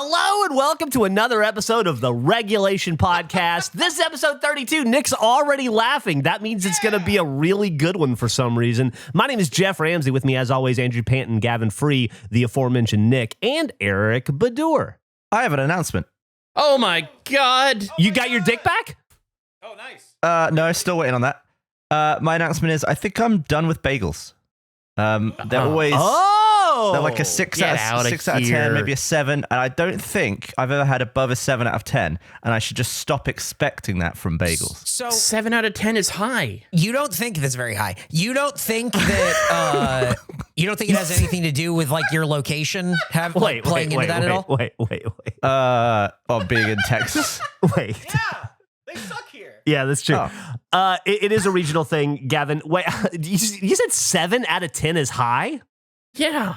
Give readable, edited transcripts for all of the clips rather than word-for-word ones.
Hello and welcome to another episode of the Regulation Podcast. This is episode 32. Nick's already laughing. That means it's going to be a really good one for some reason. My name is Geoff Ramsey. With me, as always, Andrew Panton, Gavin Free, the aforementioned Nick, and Eric Badur. I have an announcement. Oh my God. You got your dick back? Oh, nice. No, still waiting on that. My announcement is I think I'm done with bagels. They're always... They're like a 6 out of 10, maybe a 7, and I don't think I've ever had above a 7 out of 10, and I should just stop expecting that from bagels. So 7 out of 10 is high. You don't think that's very high. You don't think that you don't think it has anything to do with like your location playing into that at all? Wait. Well, being in Texas. Wait. Yeah, they suck here. Yeah, that's true. Oh. It is a regional thing, Gavin. Wait, you said 7 out of 10 is high? Yeah.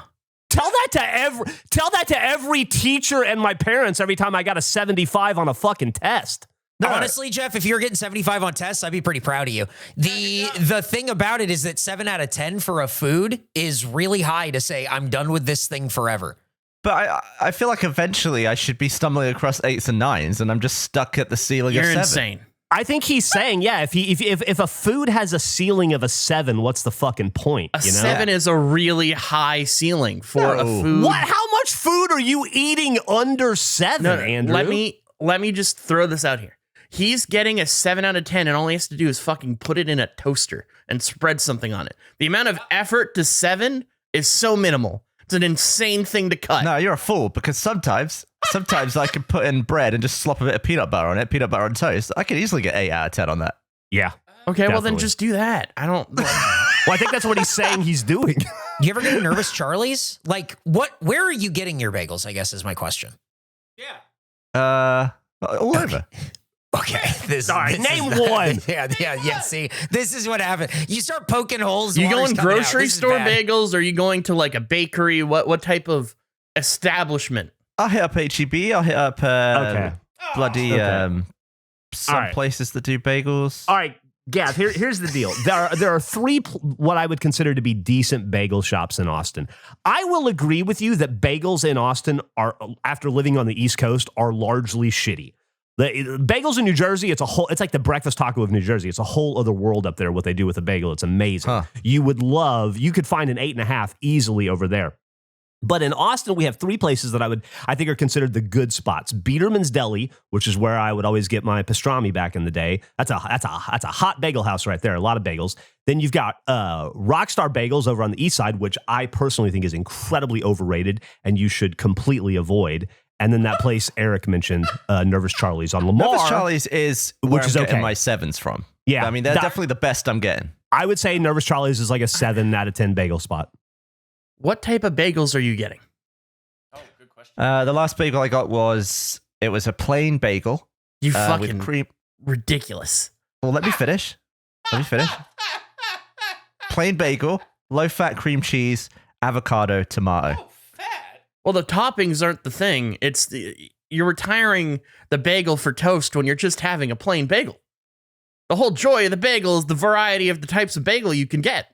Tell that to every teacher and my parents every time I got a 75 on a fucking test. No. Honestly, Geoff, if you were getting 75 on tests, I'd be pretty proud of you. The thing about it is that 7 out of 10 for a food is really high to say I'm done with this thing forever. But I feel like eventually I should be stumbling across 8s and 9s, and I'm just stuck at the ceiling of 7. You're insane. I think he's saying, yeah, if a food has a ceiling of a 7, what's the fucking point? A 7 is a really high ceiling for a food. What? How much food are you eating under 7, Andrew? Let me just throw this out here. He's getting a 7 out of 10, and all he has to do is fucking put it in a toaster and spread something on it. The amount of effort to 7 is so minimal. It's an insane thing to cut. No, you're a fool, because sometimes I can put in bread and just slop a bit of peanut butter on it, peanut butter on toast. I could easily get 8 out of 10 on that. Yeah. Okay, well then definitely. just do that. I don't... Well, I think that's what he's saying he's doing. You ever get nervous, Charlie's? Like, where are you getting your bagels, I guess, is my question. Yeah. All over. Okay. All right, name one. Yeah. See, this is what happened. You start poking holes. You water's going coming out. grocery This is store bad. bagels, or are you going to like a bakery? What type of establishment? I'll hit up HEB. I'll hit up bloody some All right. places that do bagels. All right, Gav, here's the deal. There are 3 what I would consider to be decent bagel shops in Austin. I will agree with you that bagels in Austin are, after living on the East Coast, are largely shitty. The bagels in New Jersey, it's like the breakfast taco of New Jersey. It's a whole other world up there, what they do with a bagel. It's amazing. Huh. You could find an 8.5 easily over there. But in Austin, we have 3 places that I think are considered the good spots. Biederman's Deli, which is where I would always get my pastrami back in the day. That's a hot bagel house right there. A lot of bagels. Then you've got Rockstar Bagels over on the east side, which I personally think is incredibly overrated and you should completely avoid. And then that place Eric mentioned, Nervous Charlie's on Lamar. Nervous Charlie's is where which I'm is getting okay. my 7s from. Yeah. I mean, they're definitely the best I'm getting. I would say Nervous Charlie's is like a 7 out of 10 bagel spot. What type of bagels are you getting? Oh, good question. The last bagel I got was a plain bagel. You with fucking cream. ridiculous. Well, let me finish. Plain bagel, low-fat cream cheese, avocado, tomato. Well, the toppings aren't the thing. You're retiring the bagel for toast when you're just having a plain bagel. The whole joy of the bagel is the variety of the types of bagel you can get.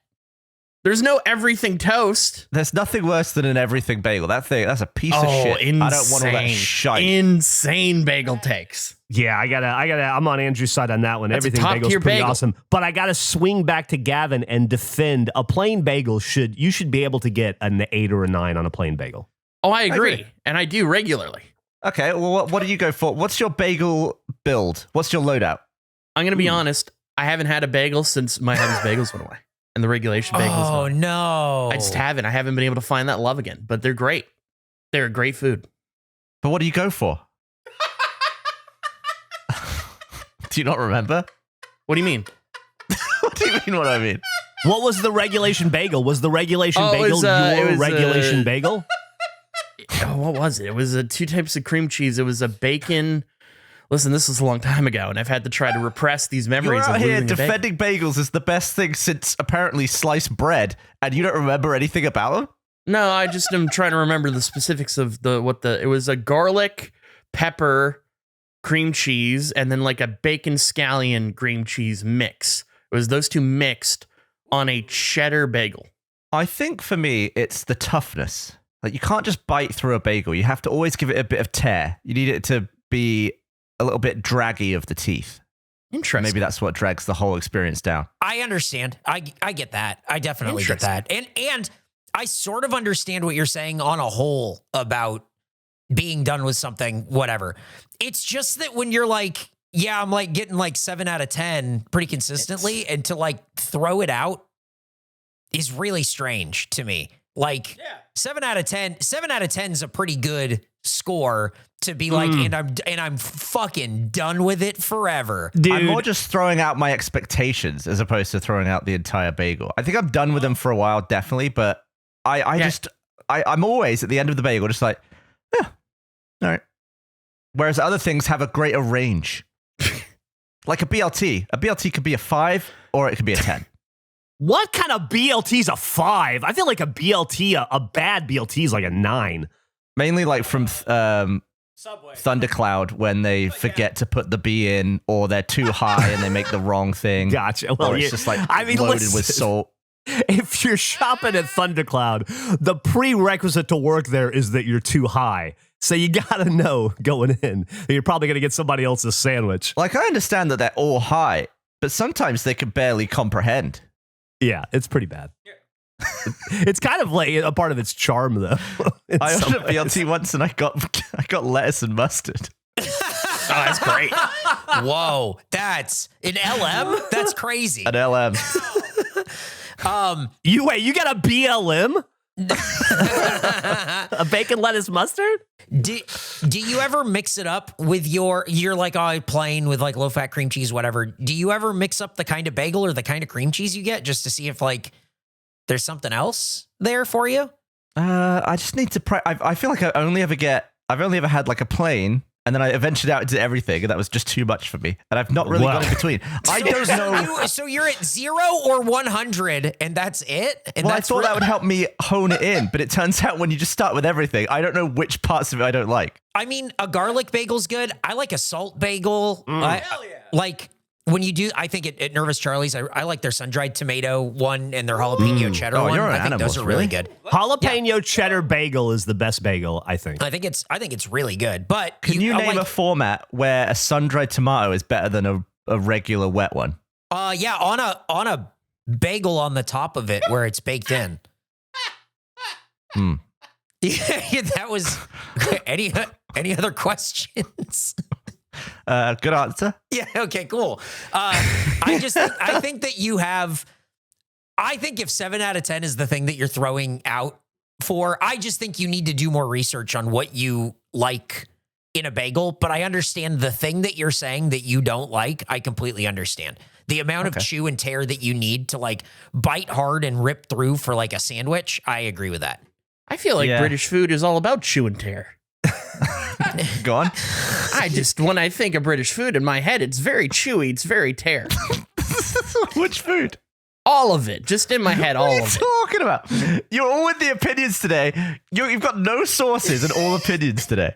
There's no everything toast. There's nothing worse than an everything bagel. That's a piece of shit. Insane. I don't want all that shite. Insane bagel takes. Yeah, I'm on Andrew's side on that one. That's a Everything bagel's top-tier pretty bagel. awesome. But I gotta swing back to Gavin and defend a plain bagel. You should be able to get an 8 or a 9 on a plain bagel. Oh, I agree. agree. And I do regularly. Okay, well, what do you go for? What's your bagel build? What's your loadout? I'm going to be honest. I haven't had a bagel since my Heaven's Bagels went away. And the regulation bagels. Oh, no. I just haven't. I haven't been able to find that love again. But they're great. They're a great food. But what do you go for? Do you not remember? What do you mean? What do you mean what I mean? What was the regulation bagel? Was the regulation bagel your regulation bagel? Oh, what was it? It was 2 types of cream cheese. It was a bacon. Listen, this was a long time ago, and I've had to try to repress these memories You're out of here losing a bagel. defending bagels is the best thing since apparently sliced bread, and you don't remember anything about them? No, I just am trying to remember the specifics of it was a garlic, pepper, cream cheese, and then like a bacon scallion cream cheese mix. It was those 2 mixed on a cheddar bagel. I think for me, it's the toughness. Like, you can't just bite through a bagel. You have to always give it a bit of tear. You need it to be a little bit draggy of the teeth. Interesting. Maybe that's what drags the whole experience down. I understand. I get that. I definitely get that. And I sort of understand what you're saying on a whole about being done with something, whatever. It's just that when you're like, yeah, I'm like getting like 7 out of 10 pretty consistently, and to like throw it out is really strange to me. Like 7 out of 10 is a pretty good score to be like, and I'm fucking done with it forever. Dude. I'm more just throwing out my expectations as opposed to throwing out the entire bagel. I think I'm done with them for a while, definitely, but I'm always at the end of the bagel just like, yeah, all right. Whereas other things have a greater range. Like a BLT. A BLT could be a 5 or it could be a 10. What kind of BLT is a 5? I feel like a BLT, a bad BLT is like a 9. Mainly like from Thundercloud when they forget to put the B in, or they're too high and they make the wrong thing. Gotcha. Well, or it's just like loaded with salt. If you're shopping at Thundercloud, the prerequisite to work there is that you're too high. So you gotta know going in that you're probably gonna get somebody else's sandwich. Like, I understand that they're all high, but sometimes they can barely comprehend. Yeah, it's pretty bad. It's kind of like a part of its charm, though. I ordered a BLT once and I got lettuce and mustard. Oh, that's great. Whoa, that's an LM? That's crazy. An LM. You got a BLM? A bacon, lettuce, mustard? Do you ever mix it up with you're like, oh, plain with like low fat cream cheese, whatever. Do you ever mix up the kind of bagel or the kind of cream cheese you get just to see if like there's something else there for you? I just need to I feel like I've only ever had like a plain, and then I ventured out into everything, and that was just too much for me. And I've not really gone in between. I don't know. So you're at 0 or 100, and that's it? And well, I thought that would help me hone it in, but it turns out when you just start with everything, I don't know which parts of it I don't like. I mean, a garlic bagel's good. I like a salt bagel. Hell yeah. Like, when you do, I think at Nervous Charlie's, I like their sun-dried tomato one and their jalapeno cheddar one. I think those are really good. Jalapeno cheddar bagel is the best bagel, I think. I think it's really good. But can you name a format where a sun-dried tomato is better than a regular wet one? Yeah, on a bagel on the top of it where it's baked in. Yeah, that was any other questions? Good answer. Yeah. Okay. Cool. I think that you have. I think if 7 out of 10 is the thing that you're throwing out for, I just think you need to do more research on what you like in a bagel. But I understand the thing that you're saying that you don't like. I completely understand the amount of chew and tear that you need to like bite hard and rip through for like a sandwich. I agree with that. I feel like British food is all about chew and tear. Go on. When I think of British food in my head, it's very chewy, it's very tear. Which food? All of it, just in my head, all of it. What are you talking about? You're all with the opinions today. You've got no sources and all opinions today.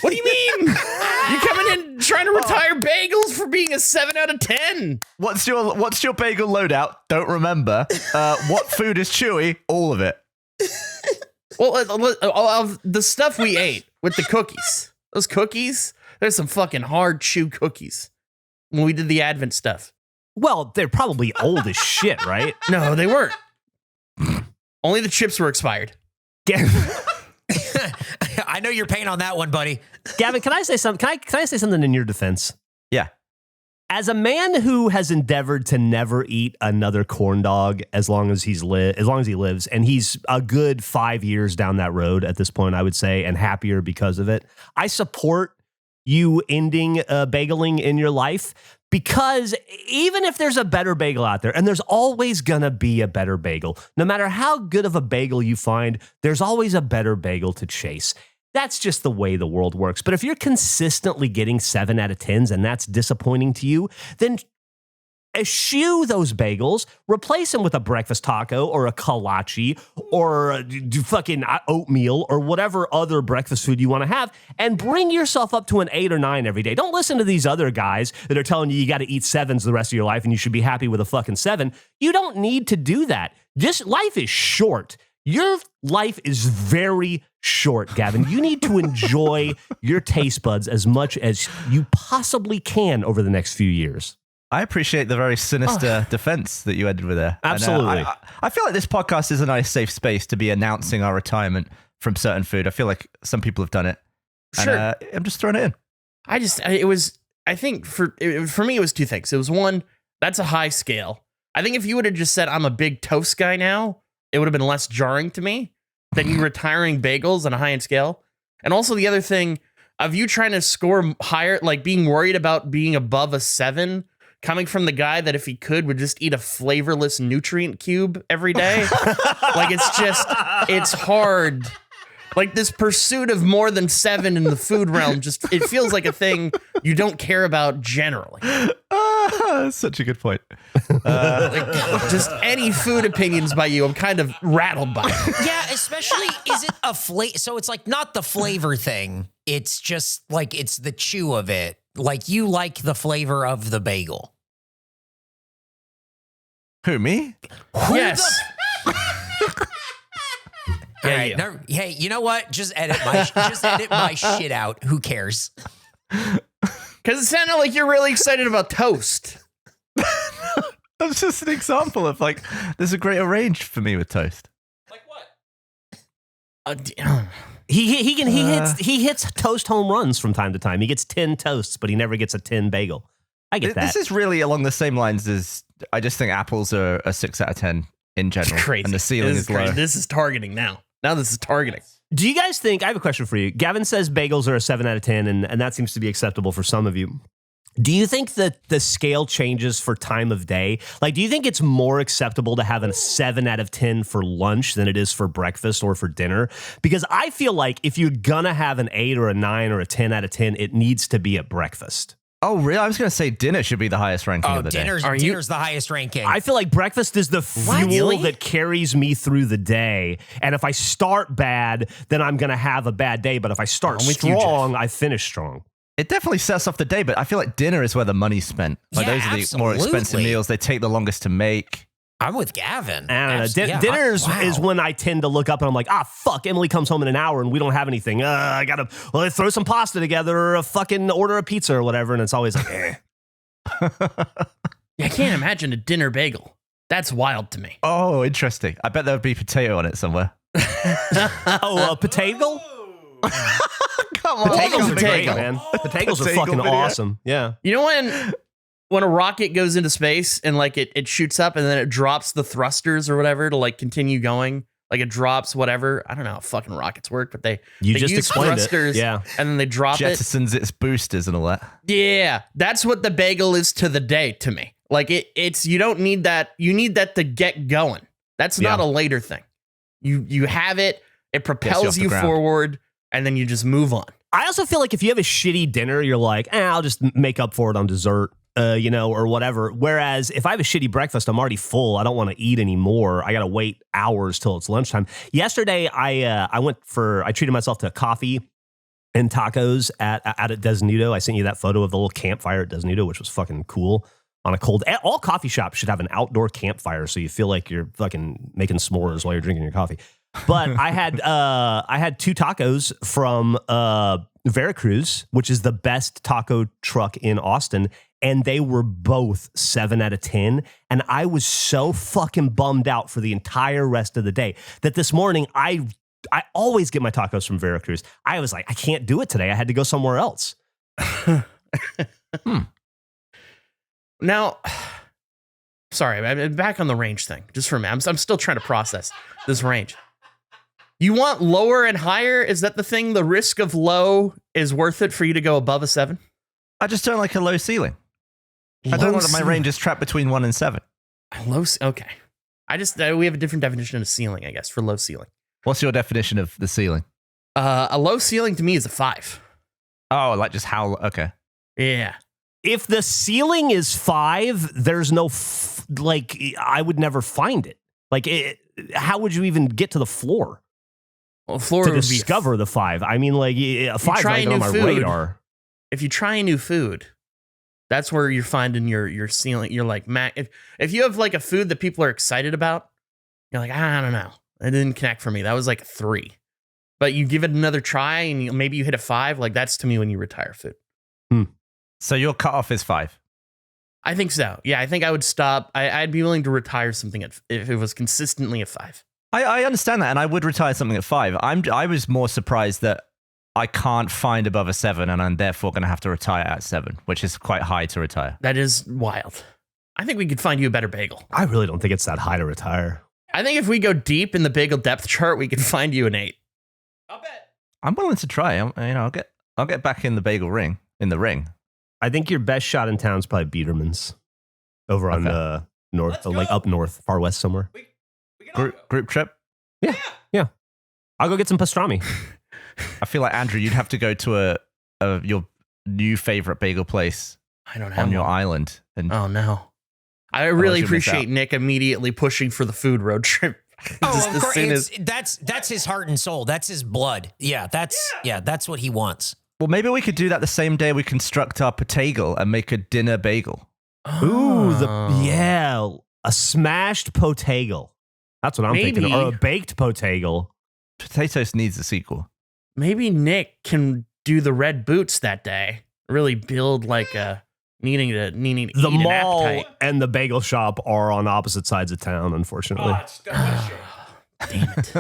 What do you mean? You coming in trying to retire bagels for being a 7 out of 10? What's your bagel loadout? Don't remember. What food is chewy? All of it. Well, of the stuff we ate with the cookies, those cookies, there's some fucking hard chew cookies when we did the Advent stuff. Well, they're probably old as shit, right? No, they weren't. Only the chips were expired. I know you're paying on that one, buddy. Gavin, can I say something? Can I say something in your defense? Yeah. As a man who has endeavored to never eat another corn dog as long as he lives, and he's a good 5 years down that road at this point, I would say, and happier because of it, I support you ending bageling in your life, because even if there's a better bagel out there, and there's always gonna be a better bagel, no matter how good of a bagel you find, there's always a better bagel to chase. That's just the way the world works. But if you're consistently getting 7 out of 10s and that's disappointing to you, then eschew those bagels, replace them with a breakfast taco or a kolache or fucking oatmeal or whatever other breakfast food you want to have, and bring yourself up to an 8 or 9 every day. Don't listen to these other guys that are telling you got to eat 7s the rest of your life and you should be happy with a fucking 7. You don't need to do that. Life is short. Your life is very short, Gavin. You need to enjoy your taste buds as much as you possibly can over the next few years. I appreciate the very sinister defense that you ended with there. Absolutely. And, I feel like this podcast is a nice safe space to be announcing our retirement from certain food. I feel like some people have done it. Sure. And, I'm just throwing it in. I think for me, it was two things. It was one, that's a high scale. I think if you would have just said, I'm a big toast guy now, it would have been less jarring to me than you retiring bagels on a high-end scale. And also the other thing of you trying to score higher, like being worried about being above a 7, coming from the guy that if he could would just eat a flavorless nutrient cube every day. Like it's hard. Like this pursuit of more than 7 in the food realm, it feels like a thing you don't care about generally. Such a good point. Just any food opinions by you, I'm kind of rattled by. Yeah, especially is it a flavor? So it's like not the flavor thing. It's just like it's the chew of it. Like you like the flavor of the bagel. Who, me? Yes. All right. No, hey, you know what? Just edit my shit out. Who cares? Because it sounded like you're really excited about toast. That's just an example of like, there's a greater range for me with toast. Like what? He hits toast home runs from time to time. He gets 10 toasts, but he never gets a 10 bagel. I get that. This is really along the same lines as I just think apples are a 6 out of 10 in general. Crazy. And the ceiling is low. This is targeting now. Now this is targeting. Do you guys think, I have a question for you. Gavin says bagels are a 7 out of 10, and that seems to be acceptable for some of you. Do you think that the scale changes for time of day? Like, do you think it's more acceptable to have a 7 out of 10 for lunch than it is for breakfast or for dinner? Because I feel like if you're gonna have an 8 or a 9 or a 10 out of 10, it needs to be at breakfast. Oh, really? I was going to say dinner should be the highest ranking of the day. Dinner's the highest ranking. I feel like breakfast is the fuel that carries me through the day. And if I start bad, then I'm going to have a bad day. But if I start strong, I finish strong. It definitely sets off the day, but I feel like dinner is where the money's spent. Like those are the more expensive meals. They take the longest to make. I'm with Gavin. I don't know. Dinner is when I tend to look up and I'm like, fuck, Emily comes home in an hour and we don't have anything. I got to throw some pasta together or a fucking order a pizza or whatever. And it's always like, eh. I can't imagine a dinner bagel. That's wild to me. Oh, interesting. I bet there would be potato on it somewhere. A potagel? Come on. Potatoes are great, man. Potatoes are fucking awesome. Yeah. You know when a rocket goes into space and like it shoots up and then it drops the thrusters or whatever to like continue going, like it drops whatever. I don't know how fucking rockets work, but they just use explained thrusters, it. Yeah. and then they drop Jettisons its boosters and all that. Yeah, that's what the bagel is to the day to me. Like it's you don't need that. You need that to get going. That's not a later thing. You have it. It propels you forward, and then you just move on. I also feel like if you have a shitty dinner, you're like, I'll just make up for it on dessert. Or whatever. Whereas if I have a shitty breakfast, I'm already full. I don't want to eat anymore. I got to wait hours till it's lunchtime. Yesterday, I treated myself to coffee and tacos at Desnudo. I sent you that photo of the little campfire at Desnudo, which was fucking cool. On a cold, all coffee shops should have an outdoor campfire, so you feel like you're fucking making s'mores while you're drinking your coffee. But I had 2 tacos from Veracruz, which is the best taco truck in Austin. And they were both 7 out of 10. And I was so fucking bummed out for the entire rest of the day that this morning, I always get my tacos from Veracruz. I was like, I can't do it today. I had to go somewhere else. Now, sorry, I'm back on the range thing. Just for a minute. I'm still trying to process this range. You want lower and higher? Is that the thing? The risk of low is worth it for you to go above a 7? I just don't like a low ceiling. I don't want my range is trapped between 1 and 7. Okay. We have a different definition of ceiling, I guess, for low ceiling. What's your definition of the ceiling? A low ceiling to me is a 5. Oh, like just how? Okay. Yeah. If the ceiling is 5, there's no I would never find it. Like, how would you even get to the floor? Well, floor to would discover the 5. I mean, like a 5 right on my radar. If you try a new food, that's where you're finding your ceiling. You're like, if you have like a food that people are excited about, you're like, I don't know. It didn't connect for me. That was like a 3. But you give it another try and maybe you hit a 5. Like that's to me when you retire food. So your cutoff is 5. I think so. Yeah, I think I would stop. I'd be willing to retire something if it was consistently a 5. I understand that, and I would retire something at 5. I was more surprised that I can't find above a 7, and I'm therefore going to have to retire at 7, which is quite high to retire. That is wild. I think we could find you a better bagel. I really don't think it's that high to retire. I think if we go deep in the bagel depth chart, we could find you an 8. I'll bet. I'm willing to try. I'll get back in the bagel ring. I think your best shot in town is probably Biederman's over on the north, like up north, far west somewhere. Group trip? Yeah. I'll go get some pastrami. I feel like, Andrew, you'd have to go to your new favorite bagel place I don't have on your one. island. And Oh, no. I really appreciate Nick immediately pushing for the food road trip. Oh, of course. That's his heart and soul. That's his blood. Yeah, that's what he wants. Well, maybe we could do that the same day we construct our potagel and make a dinner bagel. Ooh, a smashed potagel. That's what I'm thinking. Or a baked potagel. Potatoes needs a sequel. Maybe Nick can do the red boots that day. Really build like a needing to The eat an mall appetite. and the bagel shop are on opposite sides of town, unfortunately. Damn it.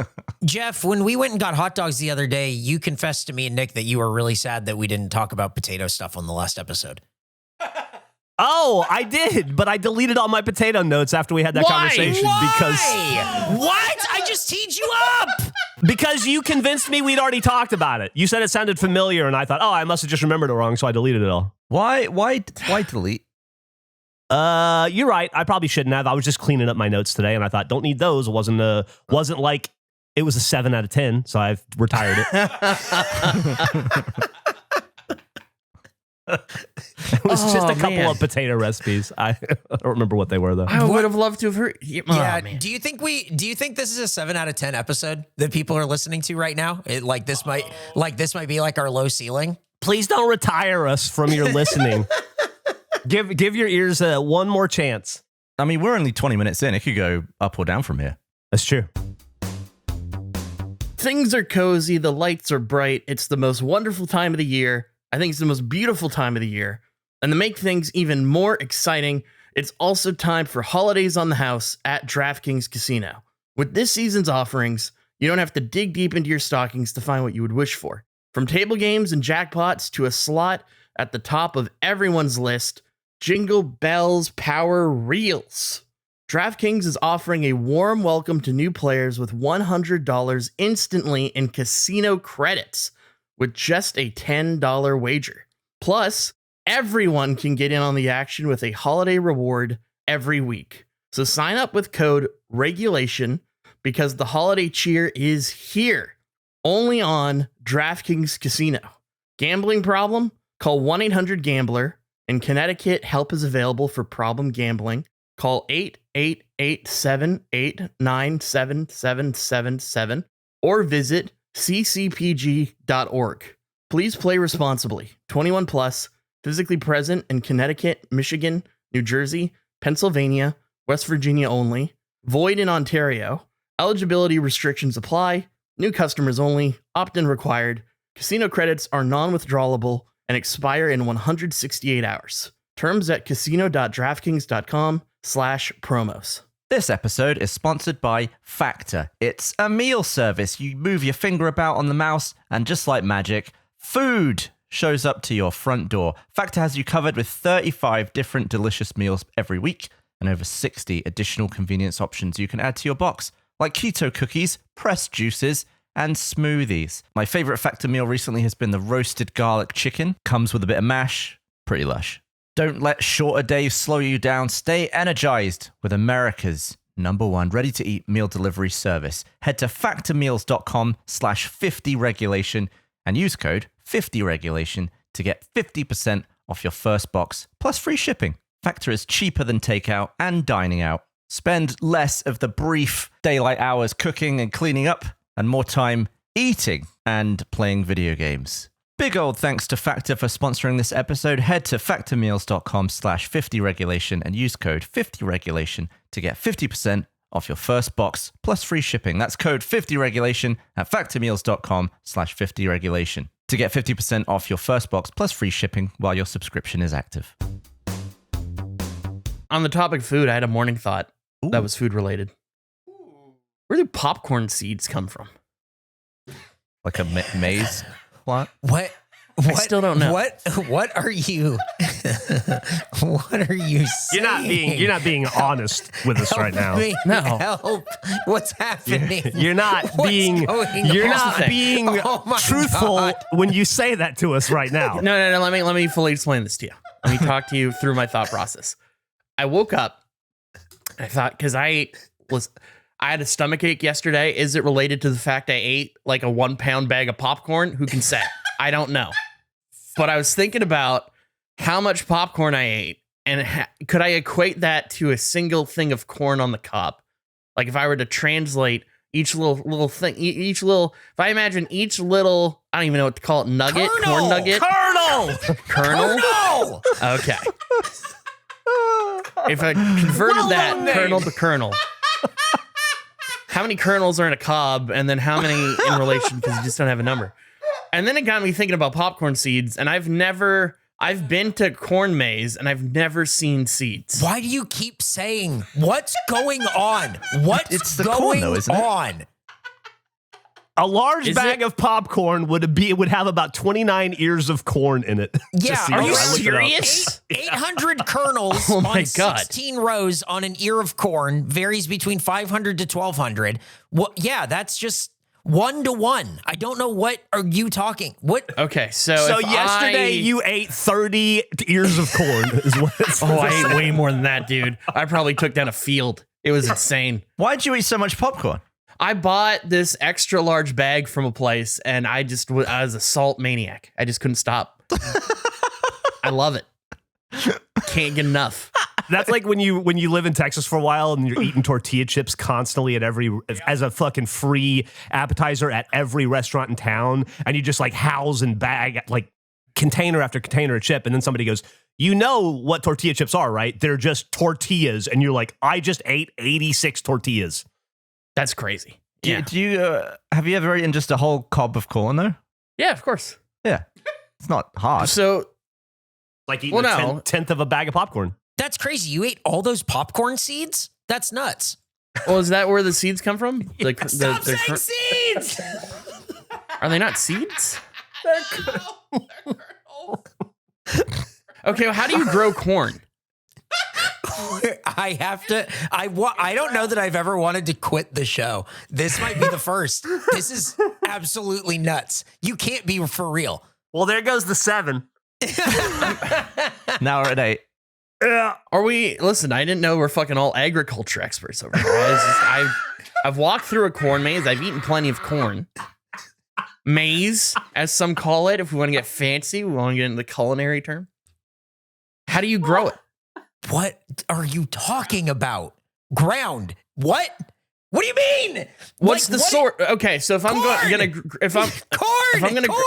Geoff, when we went and got hot dogs the other day, you confessed to me and Nick that you were really sad that we didn't talk about potato stuff on the last episode. Oh, I did, but I deleted all my potato notes after we had that conversation because What? I just teed you up. because you convinced me we'd already talked about it. You said it sounded familiar, and I thought, I must have just remembered it wrong, so I deleted it all. Why delete? You're right. I probably shouldn't have. I was just cleaning up my notes today, and I thought, don't need those. It wasn't like it was a 7 out of 10, so I've retired it. It was just a couple of potato recipes. I don't remember what they were though. I would have loved to have heard. Man. Do you think this is a 7 out of 10 episode that people are listening to right now? This might be like our low ceiling. Please don't retire us from your listening. Give your ears one more chance. I mean, we're only 20 minutes in. It could go up or down from here. That's true. Things are cozy. The lights are bright. It's the most wonderful time of the year. I think it's the most beautiful time of the year. And to make things even more exciting, it's also time for holidays on the house at DraftKings Casino. With this season's offerings, you don't have to dig deep into your stockings to find what you would wish for. From table games and jackpots to a slot at the top of everyone's list, Jingle Bells Power Reels. DraftKings is offering a warm welcome to new players with $100 instantly in casino credits with just a $10 wager. Plus, everyone can get in on the action with a holiday reward every week. So sign up with code REGULATION because the holiday cheer is here, only on DraftKings Casino. Gambling problem? Call 1-800-GAMBLER. In Connecticut, help is available for problem gambling. Call 888-789-7777 or visit ccpg.org. Please play responsibly. 21 plus, physically present in Connecticut, Michigan, New Jersey, Pennsylvania, West Virginia only. Void in Ontario. Eligibility restrictions apply. New customers only. Opt-in required. Casino credits are non-withdrawable and expire in 168 hours. Terms at casino.draftkings.com/promos. This episode is sponsored by Factor. It's a meal service. You move your finger about on the mouse, and just like magic, food shows up to your front door. Factor has you covered with 35 different delicious meals every week and over 60 additional convenience options you can add to your box, like keto cookies, pressed juices, and smoothies. My favorite Factor meal recently has been the roasted garlic chicken. Comes with a bit of mash. Pretty lush. Don't let shorter days slow you down. Stay energized with America's #1 ready-to-eat meal delivery service. Head to factormeals.com/50regulation and use code 50regulation to get 50% off your first box, plus free shipping. Factor is cheaper than takeout and dining out. Spend less of the brief daylight hours cooking and cleaning up and more time eating and playing video games. Big old thanks to Factor for sponsoring this episode. Head to factormeals.com/50regulation and use code 50regulation to get 50% off your first box plus free shipping. That's code 50regulation at factormeals.com/50regulation to get 50% off your first box plus free shipping while your subscription is active. On the topic of food, I had a morning thought that was food related. Where do popcorn seeds come from? Like a maize plant? What? I still don't know. What are you? What are you saying? You're not being honest with us right now. No. Help. What's happening? You're not being truthful God. when you say that to us right now. No. Let me fully explain this to you. Let me talk to you through my thought process. I woke up. I thought because I had a stomachache yesterday. Is it related to the fact I ate like a 1 pound bag of popcorn? Who can say? I don't know. But I was thinking about how much popcorn I ate, and could I equate that to a single thing of corn on the cob? Like if I were to translate each little thing, if I imagine each little, I don't even know what to call it, nugget, corn nugget, kernel. Okay. If I converted that kernel to kernel, how many kernels are in a cob, and then how many in relation? Because you just don't have a number. And then it got me thinking about popcorn seeds, and I've been to corn maze, and I've never seen seeds. Why do you keep saying, what's going on? What's going corn, though, isn't it? on? A large bag of popcorn would have about 29 ears of corn in it. Yeah, Are you serious? 800 kernels Oh my on God. 16 rows on an ear of corn varies between 500 to 1,200. Well, yeah, that's just 1 to 1. I don't know. What are you talking? What? Okay, so yesterday you ate 30 ears of corn is what it's I ate way more than that, dude. I probably took down a field. It was insane. Why'd you eat so much popcorn? I bought this extra large bag from a place, and I was a salt maniac. I just couldn't stop. I love it. Can't get enough. That's like when you live in Texas for a while and you're eating tortilla chips constantly as a fucking free appetizer at every restaurant in town, and you just like house and bag like container after container of chip, and then somebody goes, "You know what tortilla chips are, right? They're just tortillas," and you're like, "I just ate 86 tortillas." That's crazy. Have you ever eaten just a whole cob of corn though? Yeah, of course. Yeah, it's not hard. So, Like eating a tenth of a bag of popcorn. That's crazy. You ate all those popcorn seeds? That's nuts. well, is that where the seeds come from? Stop saying seeds! Are they not seeds? Okay, well, how do you grow corn? I don't know that I've ever wanted to quit the show. This might be the first. This is absolutely nuts. You can't be for real. Well, there goes the 7. Now we're at 8. Yeah. Listen, I didn't know we're fucking all agriculture experts over here. I've walked through a corn maze. I've eaten plenty of corn. Maize, as some call it, if we want to get fancy, we want to get into the culinary term. How do you grow it? What are you talking about? Ground. What? What do you mean? What's the sort? Okay, so if I'm corn.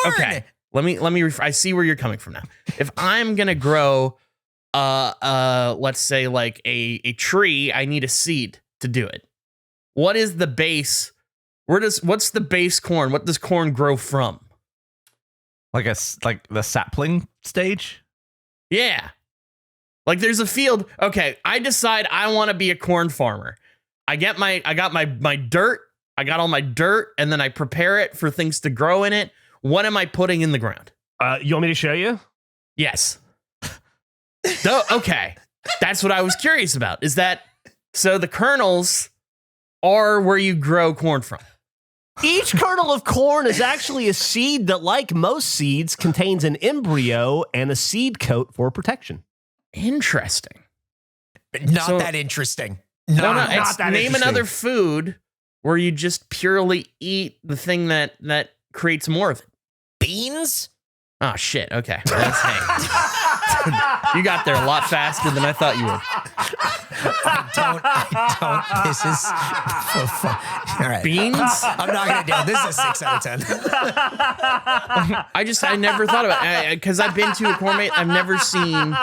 Okay, let me. I see where you're coming from now. If I'm gonna grow, let's say like a tree, I need a seed to do it. What is the base? What's the base corn? What does corn grow from? Like the sapling stage? Yeah. Like there's a field. Okay, I decide I want to be a corn farmer. I got my dirt. I got all my dirt, and then I prepare it for things to grow in it. What am I putting in the ground? You want me to show you? Yes. Okay. That's what I was curious about. Is that so the kernels are where you grow corn from? Each kernel of corn is actually a seed that, like most seeds, contains an embryo and a seed coat for protection. Interesting. Not that interesting. No, not it's that name interesting. another food where you just purely eat the thing that creates more of it. Beans? Oh, shit. Okay. Let's hang. You got there a lot faster than I thought you would. I don't. This is all right. Beans? I'm not going to do it. This is a 6 out of 10. I never thought about it because I've been to a corn maze. I've never seen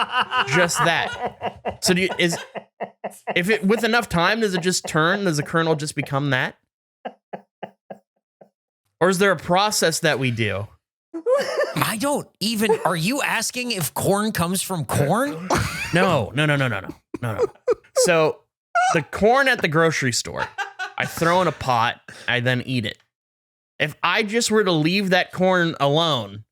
just that. So If it with enough time, does it just turn? Does the kernel just become that? Or is there a process that we do? I don't even. Are you asking if corn comes from corn? No. So the corn at the grocery store, I throw in a pot, I then eat it. If I just were to leave that corn alone,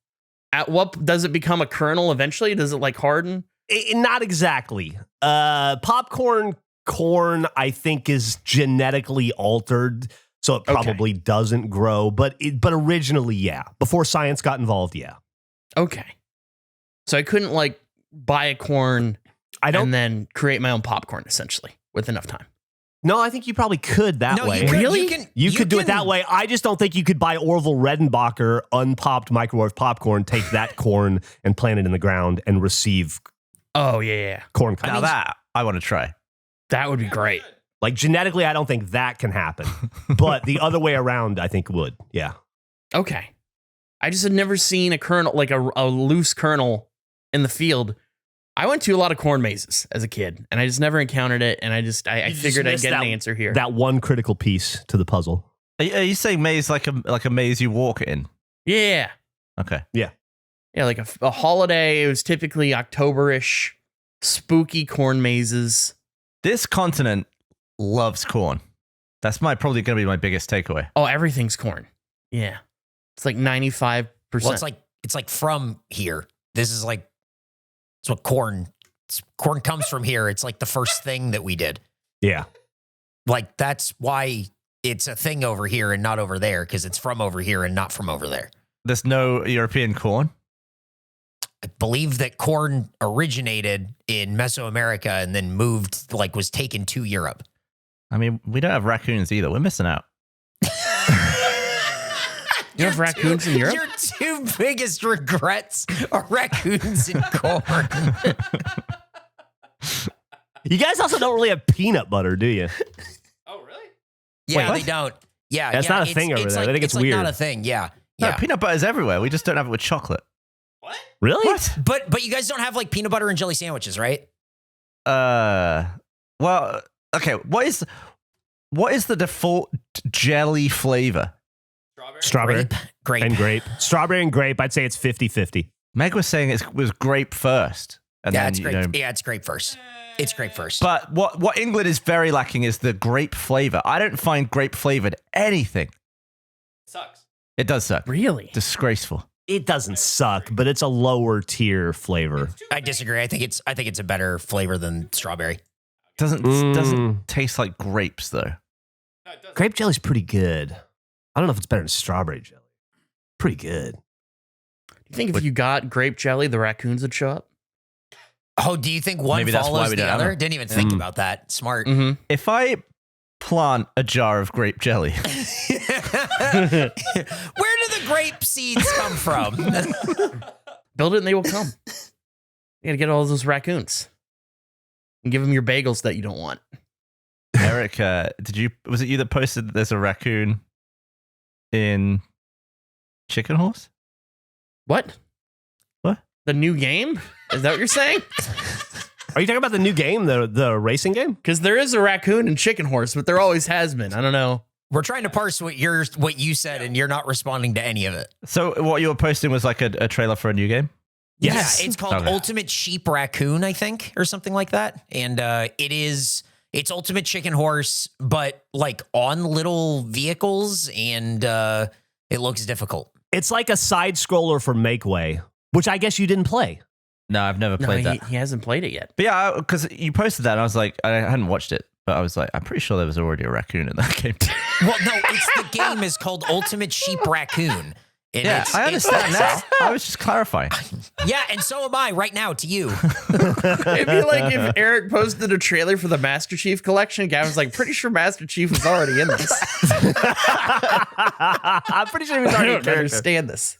at what does it become a kernel eventually? Does it like harden? Not exactly. Popcorn corn, I think, is genetically altered, so it probably doesn't grow. But originally, yeah. Before science got involved, yeah. Okay. So I couldn't like buy a corn and then create my own popcorn essentially with enough time. No, I think you probably could that way. You could do it that way. I just don't think you could buy Orville Redenbacher unpopped microwave popcorn, take that corn and plant it in the ground and receive corn cups. Now that I want to try. That would be great. Like genetically, I don't think that can happen. But the other way around, I think would. Yeah. Okay. I just had never seen a kernel, like a loose kernel in the field. I went to a lot of corn mazes as a kid, and I just never encountered it, and I figured I'd get an answer here. That one critical piece to the puzzle. Are you saying maze like a maze you walk in? Yeah. Okay. Yeah. Yeah, like a holiday. It was typically October-ish, spooky corn mazes. This continent loves corn. That's probably going to be my biggest takeaway. Oh, everything's corn. Yeah. It's like 95%. Well, it's like from here. This is like, it's what corn comes from here. It's like the first thing that we did. Yeah. Like that's why it's a thing over here and not over there, because it's from over here and not from over there. There's no European corn? I believe that corn originated in Mesoamerica and then moved, like was taken to Europe. I mean, we don't have raccoons either. We're missing out. You have raccoons in Europe? Your two biggest regrets are raccoons and corn. You guys also don't really have peanut butter, do you? Oh, really? Yeah, they don't. Yeah, that's not a thing over there. I think it's weird. Not a thing. Yeah. No, peanut butter is everywhere. We just don't have it with chocolate. What? Really? What? But you guys don't have like peanut butter and jelly sandwiches, right? Well, okay. What is the default jelly flavor? Strawberry. Grape. And grape. Strawberry and grape, I'd say it's 50-50. Meg was saying it was grape first. And yeah, then, it's grape. Yeah, it's grape first. It's grape first. But what England is very lacking is the grape flavor. I don't find grape flavored anything. It sucks. It does suck. Really? Disgraceful. It doesn't suck, but it's a lower tier flavor. I disagree. I think it's a better flavor than strawberry. Doesn't taste like grapes though. No, it doesn't. Grape jelly's pretty good. I don't know if it's better than strawberry jelly. Pretty good. Do you think if you got grape jelly, the raccoons would show up? Oh, do you think one Maybe that's why follows we the don't have other? them. Didn't even think about that. Smart. Mm-hmm. If I plant a jar of grape jelly, Where do the grape seeds come from? Build it and they will come. You gotta get all those raccoons and give them your bagels that you don't want. Eric, was it you that posted that there's a raccoon in Chicken Horse? What? What? The new game? Is that what you're saying? Are you talking about the new game, the racing game? Because there is a raccoon in Chicken Horse, but there always has been. I don't know. We're trying to parse what you said, and you're not responding to any of it. So what you were posting was like a trailer for a new game? Yes. Yeah, it's called Ultimate Sheep Racoon, I think, or something like that. And it's Ultimate Chicken Horse, but like on little vehicles, and it looks difficult. It's like a side scroller for Makeway, which I guess you didn't play. No, I've never played that. He hasn't played it yet. But yeah, because you posted that, and I was like, I hadn't watched it, but I was like, I'm pretty sure there was already a raccoon in that game. Well, no, the game is called Ultimate Sheep Raccoon. And yeah, I understand that. I was just clarifying. Yeah, and so am I right now to you. It'd be like if Eric posted a trailer for the Master Chief collection. Gavin's like, pretty sure Master Chief was already in this. I'm pretty sure he was I already don't understand this.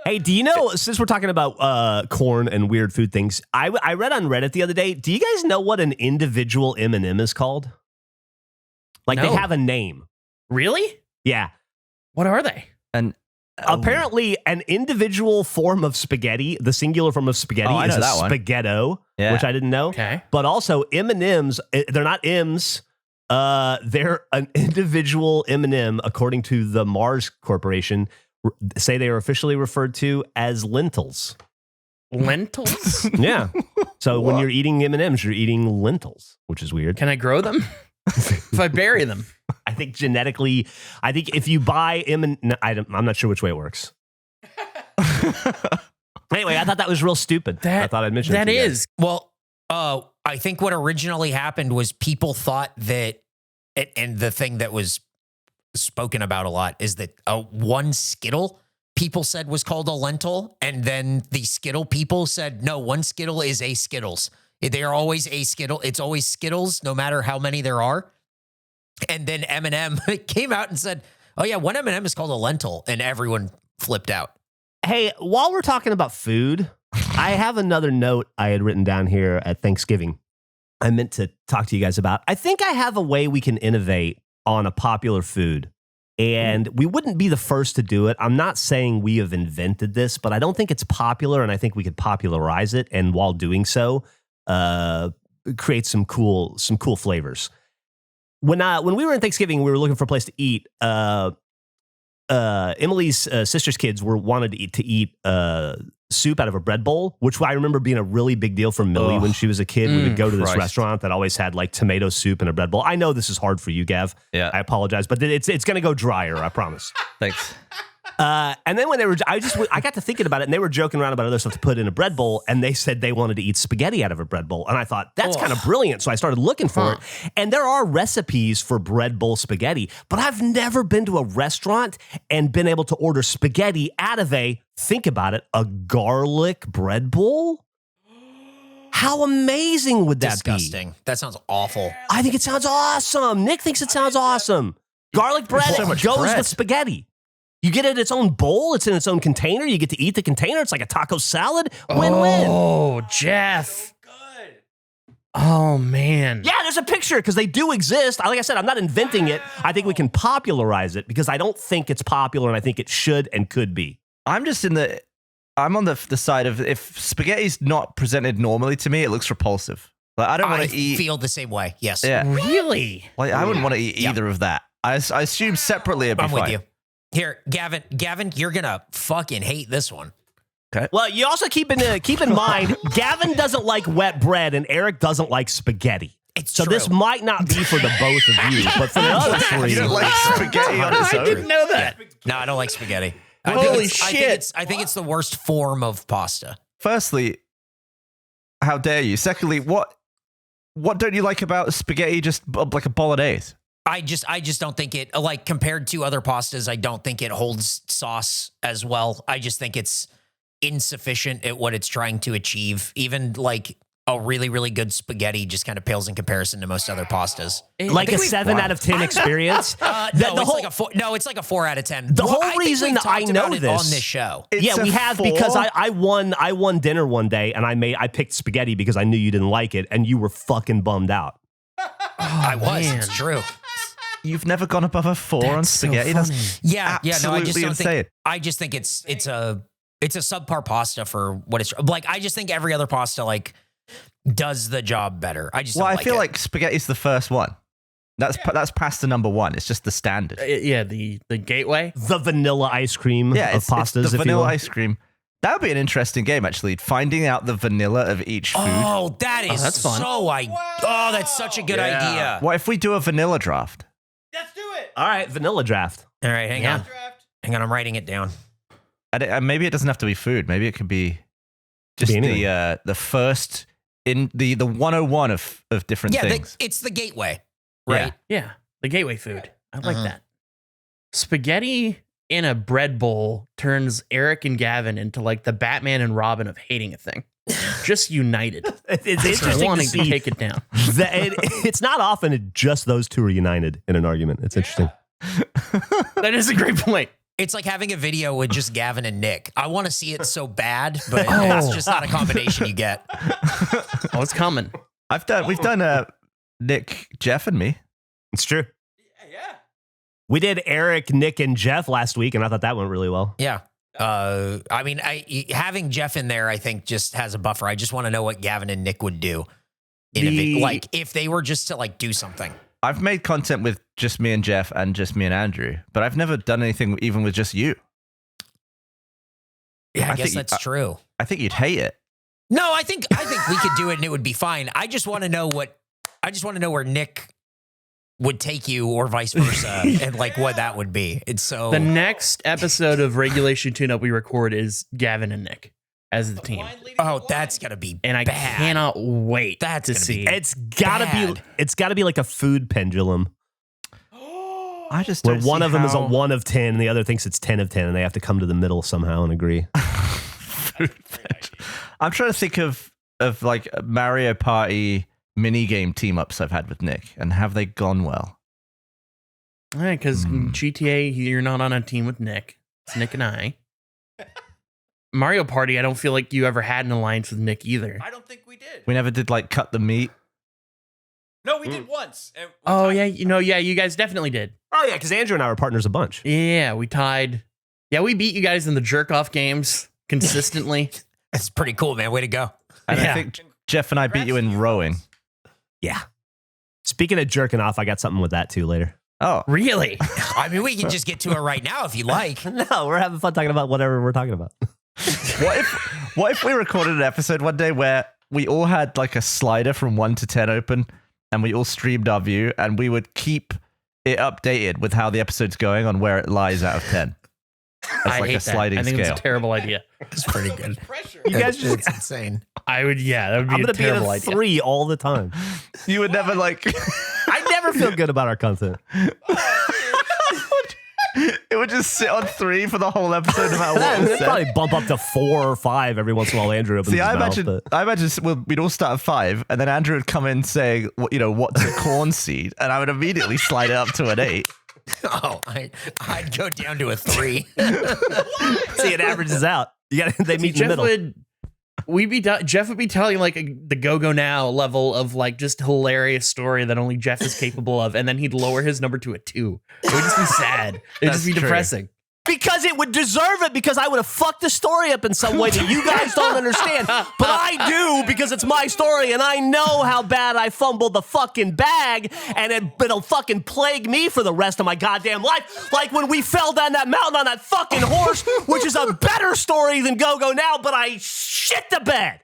Hey, do you know, since we're talking about corn and weird food things, I read on Reddit the other day, do you guys know what an individual M&M is called? Like, No. they have a name. Really? Yeah. What are they? An Apparently, an individual form of spaghetti, the singular form of spaghetti, is a spaghetto, which I didn't know. Okay. But also M&Ms, they're not M's. They're an individual M&M, according to the Mars Corporation, say they are officially referred to as lentils. Lentils? Yeah. So when you're eating M&Ms, you're eating lentils, which is weird. Can I grow them? If I bury them? I think genetically, if you buy I'm not sure which way it works. Anyway, I thought that was real stupid. I thought I'd mention that. Is. Well, I think what originally happened was people thought that, and the thing that was spoken about a lot is that one Skittle people said was called a lentil, and then the Skittle people said, no, one Skittle is a Skittles. They are always a Skittle. It's always Skittles, no matter how many there are. And then M&M came out and said, oh yeah, one M&M is called a lentil, and everyone flipped out. Hey, while we're talking about food, I have another note I had written down here at Thanksgiving I meant to talk to you guys about. I think I have a way we can innovate on a popular food, and we wouldn't be the first to do it. I'm not saying we have invented this, but I don't think it's popular, and I think we could popularize it, and while doing so, create some cool flavors. When we were in Thanksgiving, we were looking for a place to eat. Emily's sister's kids wanted to eat soup out of a bread bowl, which I remember being a really big deal for Millie when she was a kid. We would go to this restaurant that always had like tomato soup in a bread bowl. I know this is hard for you, Gav. Yeah, I apologize, but it's going to go drier. I promise. Thanks. And then when I got to thinking about it, and they were joking around about other stuff to put in a bread bowl, and they said they wanted to eat spaghetti out of a bread bowl. And I thought, that's kind of brilliant. So I started looking for it. And there are recipes for bread bowl spaghetti, but I've never been to a restaurant and been able to order spaghetti out of think about it, a garlic bread bowl? How amazing would that be? Disgusting. That sounds awful. I think it sounds awesome. Nick thinks it sounds awesome. Garlic bread goes with spaghetti. You get it in its own bowl. It's in its own container. You get to eat the container. It's like a taco salad. Win-win. Oh, Geoff. Good. Oh, man. Yeah, there's a picture because they do exist. Like I said, I'm not inventing it. I think we can popularize it because I don't think it's popular, and I think it should and could be. I'm on the side of, if spaghetti's not presented normally to me, it looks repulsive. Like I don't want to eat. I feel the same way. Yes. Yeah. Really? Like I wouldn't want to eat either of that. I assume separately it'd be fine. I'm with you. Here, Gavin, you're gonna fucking hate this one. Okay. Well, you also keep in mind, Gavin doesn't like wet bread and Eric doesn't like spaghetti. So this might not be for the both of you, but for the other three. You don't like spaghetti on its own? I didn't know that. No, I don't like spaghetti. Holy shit. I think it's the worst form of pasta. Firstly, how dare you? Secondly, what don't you like about spaghetti just like a bolognese? I just don't think it, like, compared to other pastas, I don't think it holds sauce as well. I just think it's insufficient at what it's trying to achieve. Even like a really, really good spaghetti just kind of pales in comparison to most other pastas. Like a 7 out of 10 experience? It's like a 4 out of 10. The whole reason I know this on this show. We have 4? Because I won dinner one day and I picked spaghetti because I knew you didn't like it and you were fucking bummed out. I was. Man. It's true. You've never gone above a 4 on spaghetti? So That's No, I just don't insane. think. I just think it's a subpar pasta for what it's like. I just think every other pasta like does the job better. I feel like spaghetti's the first one. That's pasta number 1. It's just the standard. The gateway, the vanilla ice cream of pastas. It's the vanilla ice cream. That would be an interesting game, actually. Finding out the vanilla of each food. Oh, that's fun. That's such a good idea. What if we do a vanilla draft? Let's do it. All right, vanilla draft. All right, hang on. I'm writing it down. And maybe it doesn't have to be food. Maybe it could be just the first in the 101 of different things. It's the gateway, right? Yeah, the gateway food. I like that. Spaghetti in a bread bowl turns Eric and Gavin into like the Batman and Robin of hating a thing. Just united. It's interesting wanting to see to take it down. It's not often just those two are united in an argument. It's interesting. That is a great point. It's like having a video with just Gavin and Nick. I want to see it so bad, but it's just not a combination you get. Oh, it's coming. We've done Nick, Geoff, and me. It's true. Yeah. We did Eric, Nick, and Geoff last week, and I thought that went really well. Yeah. I mean, having Geoff in there, I think just has a buffer. I just want to know what Gavin and Nick would do if they were just to like do something. I've made content with just me and Geoff and just me and Andrew, but I've never done anything even with just you. Yeah, I guess that's true. I think you'd hate it. No, I think we could do it and it would be fine. I just want to know where Nick would take you or vice versa and like what that would be. It's so the next episode of Regulation Tune-Up we record is Gavin and Nick as the team. Oh, that's gonna be and I bad. cannot wait to see. It's gotta be like a food pendulum. I just where don't one see of them is a how- 1 of 10 and the other thinks it's 10 of 10 and they have to come to the middle somehow and agree. I'm trying to think of like Mario Party mini game team ups I've had with Nick, and have they gone well? Because GTA, you're not on a team with Nick. It's Nick and I. Mario Party, I don't feel like you ever had an alliance with Nick either. I don't think we did. We never did like cut the meat. No, we did once. Oh yeah, you guys definitely did. Oh yeah, because Andrew and I were partners a bunch. Yeah, we tied. Yeah, we beat you guys in the jerk off games consistently. That's pretty cool, man. Way to go. And Yeah. I think Geoff and I beat you in rowing. Yeah. Speaking of jerking off, I got something with that too later. Oh, Really? I mean, we can just get to it right now if you like. No, we're having fun talking about whatever we're talking about. what if we recorded an episode one day where we all had like a slider from 1 to 10 open, and we all streamed our view, and we would keep it updated with how the episode's going on where it lies out of 10. As I like hate a sliding that. I think scale. it's a terrible idea. It's pretty good. You guys just It's insane. I would, that would be I'm a gonna be at terrible a idea. 3 all the time. You would never like. I never feel good about our content. It would just sit on 3 for the whole episode, no matter what was It'd said. probably bump up to 4 or 5 every once in a while. Andrew opens See, his I mouth. imagine we'd all start at 5, and then Andrew would come in saying, what's a corn seed? And I would immediately slide it up to an 8. Oh, I'd go down to a 3. See, it averages out. They meet in the Geoff middle. Geoff would be telling like the go now level of like just hilarious story that only Geoff is capable of, and then he'd lower his number to a 2. It would just be sad. It'd That's just be true. depressing. Because it would deserve it, because I would have fucked the story up in some way that you guys don't understand. But I do, because it's my story, and I know how bad I fumbled the fucking bag, and it'll fucking plague me for the rest of my goddamn life. Like when we fell down that mountain on that fucking horse, which is a better story than Go Now, but I shit the bed.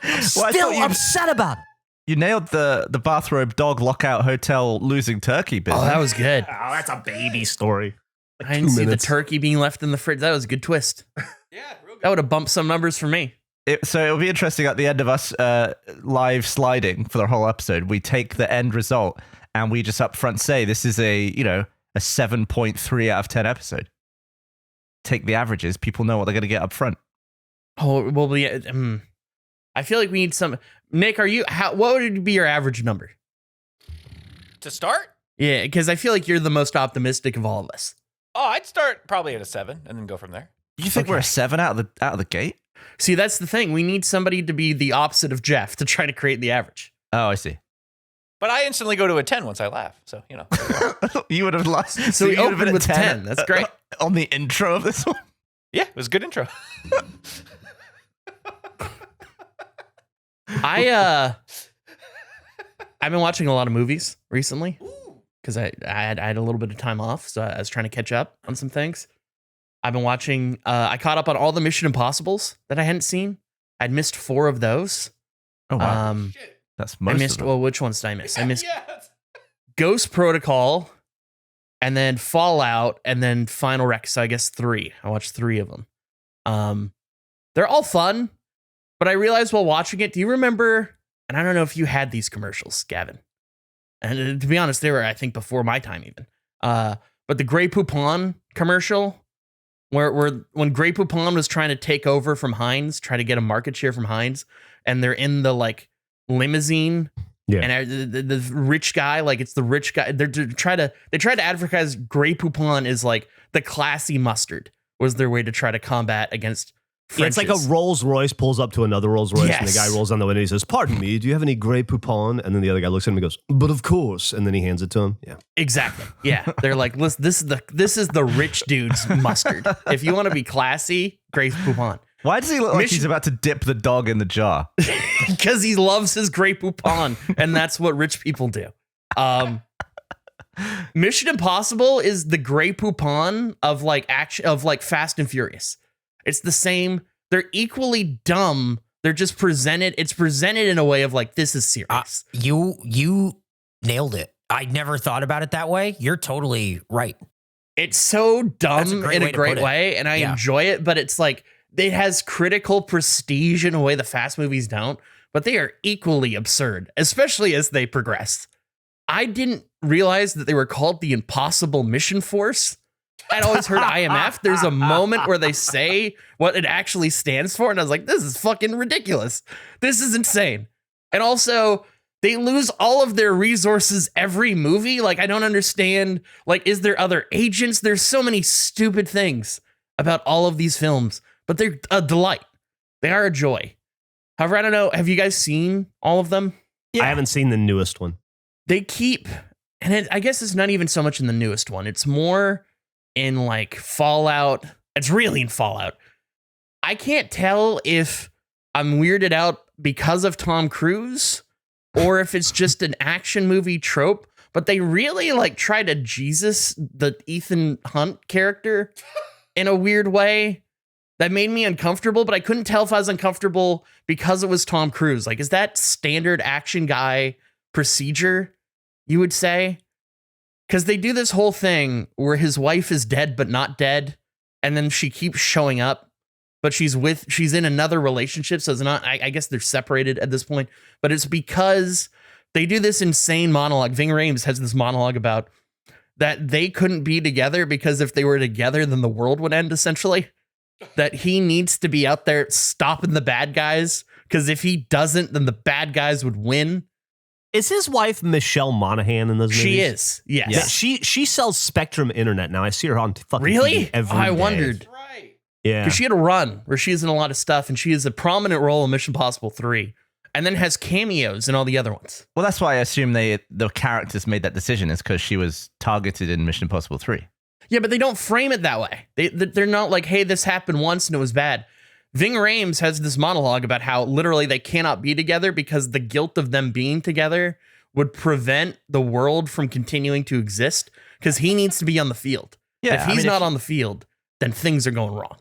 I'm still upset about it. You nailed the bathrobe dog lockout hotel losing turkey business. Oh, that was good. Oh, that's a baby story. I didn't see the minutes. turkey being left in the fridge. That was a good twist. Yeah, real good. That would have bumped some numbers for me. So it'll be interesting at the end of us live sliding for the whole episode. We take the end result and we just up front say this is a 7.3 out of 10 episode. Take the averages. People know what they're going to get up front. Oh, well, I feel like we need some. Nick, what would be your average number? To start? Yeah, because I feel like you're the most optimistic of all of us. Oh, I'd start probably at a 7 and then go from there. You think we're a 7 out of the gate? See, that's the thing. We need somebody to be the opposite of Geoff to try to create the average. Oh, I see. But I instantly go to a 10 once I laugh. So, You would have lost. So we you would have opened been at with 10. That's great. On the intro of this one. Yeah, it was a good intro. I've been watching a lot of movies recently because I had a little bit of time off, so I was trying to catch up on some things. I've been watching. I caught up on all the Mission Impossibles that I hadn't seen. I'd missed 4 of those. Oh wow, that's most. I missed. of them. Well, which ones did I miss? I missed Ghost Protocol, and then Fallout, and then Final Rec. So I guess 3. I watched 3 of them. They're all fun, but I realized while watching it. Do you remember? And I don't know if you had these commercials, Gavin. And to be honest, they were, I think, before my time even. But the Grey Poupon commercial, where when Grey Poupon was trying to take over from Heinz, try to get a market share from Heinz, and they're in the like limousine, and the rich guy, like it's the rich guy. They tried to advertise Grey Poupon as like the classy mustard was their way to try to combat against Yeah, it's like a Rolls Royce pulls up to another Rolls Royce, and the guy rolls down the window. He says, "Pardon me, do you have any Grey Poupon?" And then the other guy looks at him and goes, "But of course." And then he hands it to him. Yeah, exactly. Yeah, they're like, "Listen, this is the rich dude's mustard. If you want to be classy, Grey Poupon." Why does he look like he's about to dip the dog in the jar? Because he loves his Grey Poupon, and that's what rich people do. Mission Impossible is the Grey Poupon of like action of like Fast and Furious. It's the same. They're equally dumb. They're just presented. It's presented in a way of like, this is serious. You nailed it. I never thought about it that way. You're totally right. It's so dumb in a great way, and I enjoy it. But it's like it has critical prestige in a way the Fast movies don't. But they are equally absurd, especially as they progress. I didn't realize that they were called the Impossible Mission Force. I'd always heard IMF. There's a moment where they say what it actually stands for, and I was like, this is fucking ridiculous. This is insane. And also, they lose all of their resources every movie. Like, I don't understand. Like, is there other agents? There's so many stupid things about all of these films, but they're a delight. They are a joy. However, I don't know. Have you guys seen all of them? Yeah. I haven't seen the newest one. They keep, and I guess it's not even so much in the newest one. It's more in like Fallout. It's really in Fallout. I can't tell if I'm weirded out because of Tom Cruise or if it's just an action movie trope, but they really like try to Jesus the Ethan Hunt character in a weird way that made me uncomfortable, but I couldn't tell if I was uncomfortable because it was Tom Cruise. Like, is that standard action guy procedure, you would say? Because they do this whole thing where his wife is dead but not dead, and then she keeps showing up, but she's in another relationship, so it's not, I guess they're separated at this point, but it's because they do this insane monologue. Ving Rhames has this monologue about that they couldn't be together because if they were together, then the world would end, essentially. That he needs to be out there stopping the bad guys, because if he doesn't, then the bad guys would win. Is his wife Michelle Monaghan in those movies? She is, yes. Yeah. She sells Spectrum Internet now. I see her on fucking really? TV every I day. wondered. Right. Yeah. Because she had a run where she's in a lot of stuff, and she has a prominent role in Mission Impossible 3, and then has cameos in all the other ones. Well, that's why I assume the characters made that decision, is because she was targeted in Mission Impossible 3. Yeah, but they don't frame it that way. They're not like, hey, this happened once and it was bad. Ving Rhames has this monologue about how literally they cannot be together because the guilt of them being together would prevent the world from continuing to exist, because he needs to be on the field. Yeah, if he's not on the field, then things are going wrong.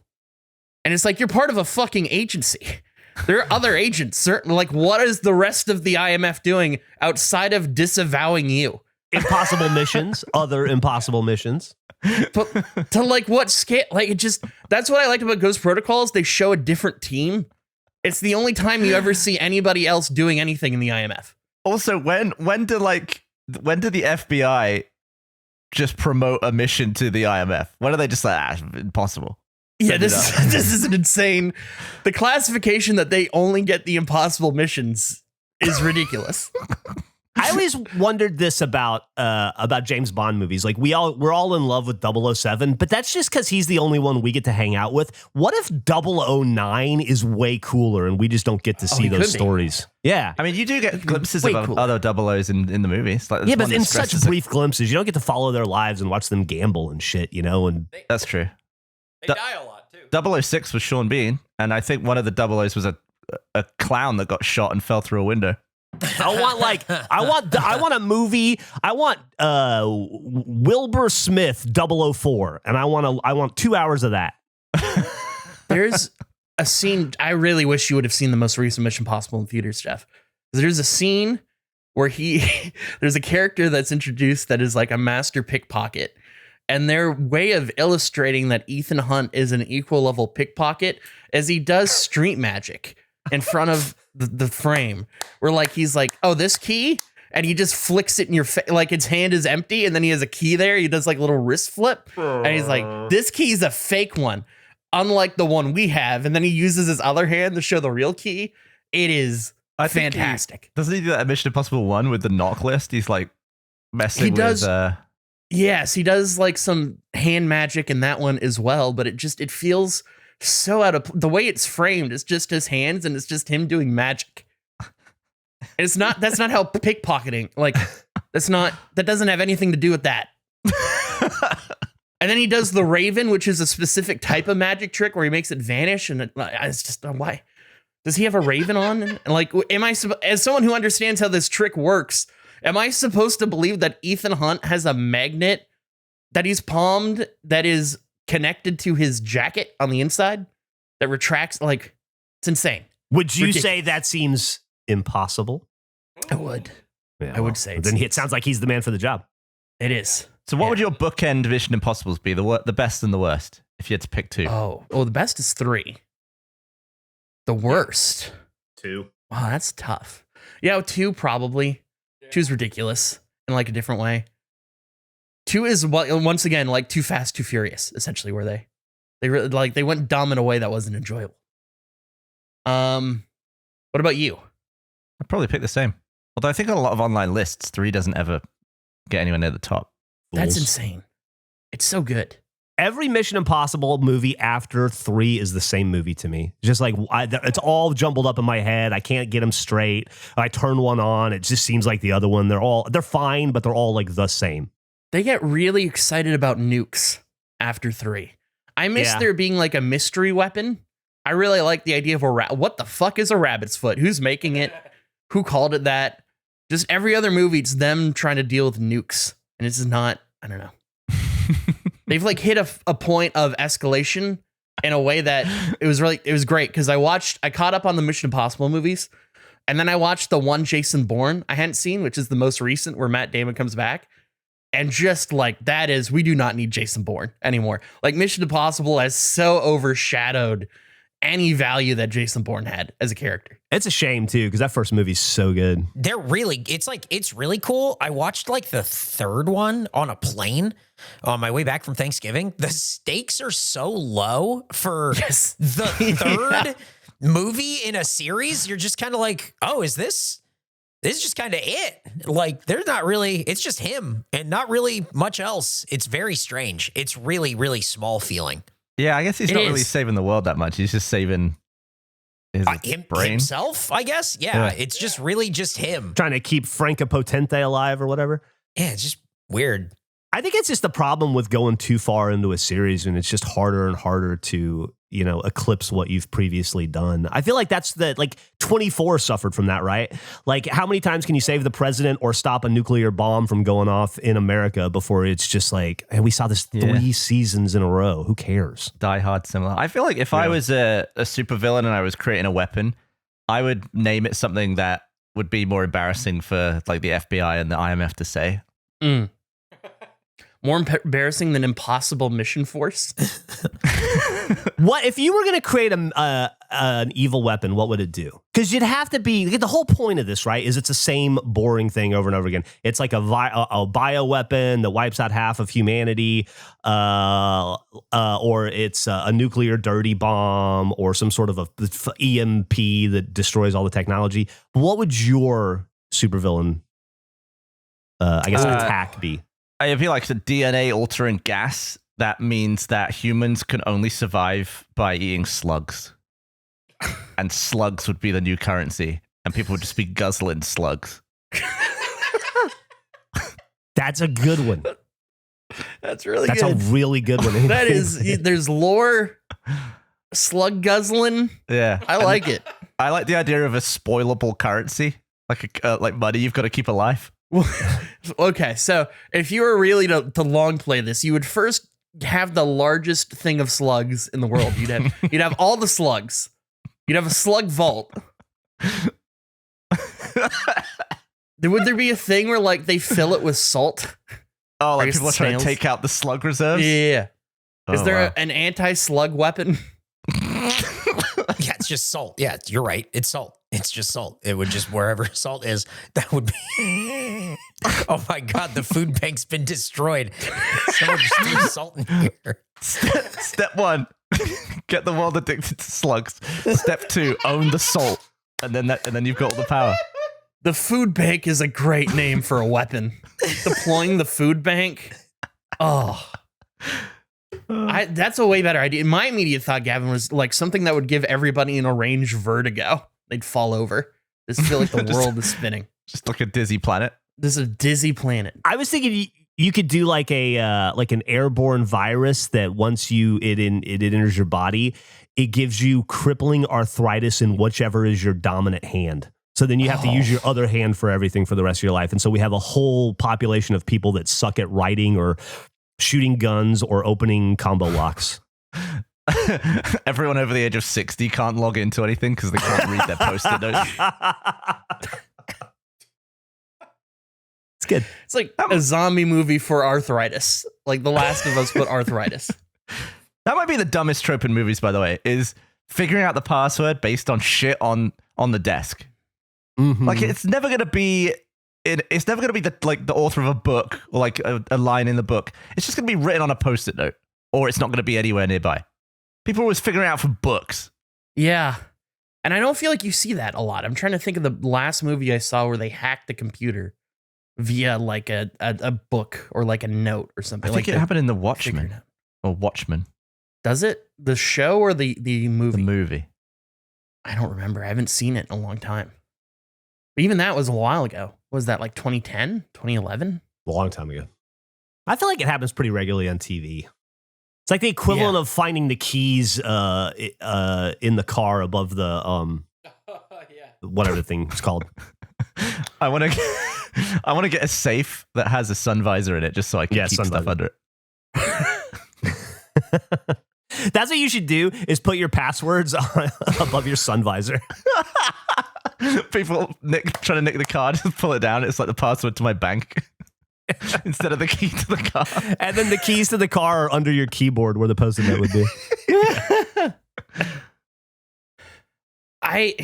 And it's like, you're part of a fucking agency. There are other agents, certainly. Like, what is the rest of the IMF doing outside of disavowing you? Impossible missions, other impossible missions. But to like what scale? Like, it just, that's what I liked about Ghost Protocols. They show a different team. It's the only time you ever see anybody else doing anything in the IMF. Also, when did the FBI just promote a mission to the IMF? When are they just like, impossible? Yeah, this is an insane. The classification that they only get the impossible missions is ridiculous. I always wondered this about James Bond movies. Like, we're all in love with 007, but that's just because he's the only one we get to hang out with. What if 009 is way cooler and we just don't get to see those stories? Yeah. I mean, you do get glimpses of other 00s in the movies. Like, yeah, but in such brief glimpses. You don't get to follow their lives and watch them gamble and shit, you know? And that's true. They die a lot, too. 006 was Sean Bean, and I think one of the 00s was a clown that got shot and fell through a window. I want a movie. I want Wilbur Smith 004, and I want 2 hours of that. There's a scene, I really wish you would have seen the most recent Mission Impossible in theaters, Geoff. There's a scene where there's a character that's introduced that is like a master pickpocket, and their way of illustrating that Ethan Hunt is an equal level pickpocket as he does street magic in front of the frame, where like he's like, oh, this key, and he just flicks it in your face, like his hand is empty and then he has a key there. He does like a little wrist flip, and he's like, this key is a fake one, unlike the one we have. And then he uses his other hand to show the real key. It is fantastic. Doesn't he do that at Mission Impossible 1 with the knock list? He's like messing with yes, he does like some hand magic in that one as well, but it feels so out of the way it's framed. It's just his hands, and it's just him doing magic. It's not. That's not how pickpocketing. Like that doesn't have anything to do with that. And then he does the Raven, which is a specific type of magic trick where he makes it vanish, and it's just why does he have a Raven on? And like, am I as someone who understands how this trick works? Am I supposed to believe that Ethan Hunt has a magnet that he's palmed that is connected to his jacket on the inside that retracts? Like, it's insane. Would you say that seems impossible? I would. Yeah, I would say. Then it sounds like he's the man for the job. It is. So what would your bookend Mission Impossibles be? The best and the worst, if you had to pick two? Oh, the best is 3. The worst. 2. Wow, that's tough. Yeah, 2 probably. 2 is ridiculous in like a different way. 2 is once again like Too Fast, Too Furious. Essentially, where they really they went dumb in a way that wasn't enjoyable. What about you? I'd probably pick the same. Although I think on a lot of online lists, 3 doesn't ever get anywhere near the top. That's insane. It's so good. Every Mission Impossible movie after 3 is the same movie to me. Just like it's all jumbled up in my head. I can't get them straight. I turn one on, it just seems like the other one. They're fine, but they're all like the same. They get really excited about nukes after 3. I miss there being like a mystery weapon. I really like the idea of what the fuck is a rabbit's foot? Who's making it? Who called it that? Just every other movie, it's them trying to deal with nukes. And it's not, I don't know. They've like hit a point of escalation in a way that it was great. Because I caught up on the Mission Impossible movies. And then I watched the one Jason Bourne I hadn't seen, which is the most recent where Matt Damon comes back. And just like we do not need Jason Bourne anymore. Like Mission Impossible has so overshadowed any value that Jason Bourne had as a character. It's a shame too, because that first movie's so good. It's really cool. I watched like the 3rd one on a plane on my way back from Thanksgiving. The stakes are so low for the 3rd movie in a series. You're just kind of like, oh, is this just kind of it? Like, there's not really, it's just him and not really much else. It's very strange. It's really, really small feeling. Yeah, I guess he's not really saving the world that much. He's just saving his brain. Himself, I guess. Yeah, it's just really just him. Trying to keep Franca Potente alive or whatever. Yeah, it's just weird. I think it's just the problem with going too far into a series, and it's just harder and harder to, eclipse what you've previously done. I feel like that's 24 suffered from that, right? Like, how many times can you save the president or stop a nuclear bomb from going off in America before it's just like, and we saw this 3 seasons in a row. Who cares? Die Hard similar. I feel like if I was a supervillain and I was creating a weapon, I would name it something that would be more embarrassing for like the FBI and the IMF to say. More embarrassing than Impossible Mission Force. What if you were going to create an evil weapon? What would it do? Because you'd have to be the whole point of this, right? Is it's the same boring thing over and over again. It's like a bio weapon that wipes out half of humanity, or it's a nuclear dirty bomb, or some sort of a EMP that destroys all the technology. What would your supervillain, attack be? I feel like it's a DNA altering gas that means that humans can only survive by eating slugs. And slugs would be the new currency. And people would just be guzzling slugs. That's a good one. That's really good. That's a really good one. That is, there's lore, slug guzzling. Yeah. I like it. I like the idea of a spoilable currency, like money you've got to keep alive. Okay, so if you were really to long play this, you would first have the largest thing of slugs in the world. You'd have all the slugs. You'd have a slug vault. Would there be a thing where like they fill it with salt? Oh, like people are trying to take out the slug reserves? Yeah. Is there an anti-slug weapon? Yeah, it's just salt. Yeah, you're right. It's salt. It's just salt. It would just, wherever salt is, that would be. Oh my God, the food bank's been destroyed. Someone just threw salt in here. Step 1, get the world addicted to slugs. Step 2, own the salt. And then you've got all the power. The food bank is a great name for a weapon. Deploying the food bank. Oh. That's a way better idea. My immediate thought, Gavin, was like something that would give everybody in a range vertigo. They'd fall over. Just feel like the world is spinning. Just like a dizzy planet. This is a dizzy planet. I was thinking you could do like an airborne virus that once it enters your body, it gives you crippling arthritis in whichever is your dominant hand. So then you have to use your other hand for everything for the rest of your life. And so we have a whole population of people that suck at writing or shooting guns or opening combo locks. Everyone over the age of 60 can't log into anything because they can't read their post-it notes. It's good. It's like a zombie movie for arthritis. Like The Last of Us, but arthritis. That might be the dumbest trope in movies, by the way, is figuring out the password based on shit on the desk. Mm-hmm. Like it's never gonna be the author of a book or like a line in the book. It's just gonna be written on a post-it note, or it's not gonna be anywhere nearby. People are always figuring out for books. Yeah. And I don't feel like you see that a lot. I'm trying to think of the last movie I saw where they hacked the computer via like a book or like a note or something. I think it happened in The Watchmen. Or Watchmen. Does it? The show or the movie? The movie. I don't remember. I haven't seen it in a long time. But even that was a while ago. Was that like 2010, 2011? A long time ago. I feel like it happens pretty regularly on TV. It's like the equivalent of finding the keys in the car above the whatever the thing is called. I want to get a safe that has a sun visor in it just so I can keep stuff under it. That's what you should do, is put your passwords above your sun visor. People trying to nick the card, just pull it down. It's like the password to my bank instead of the key to the car. And then the keys to the car are under your keyboard where the post-it note would be. I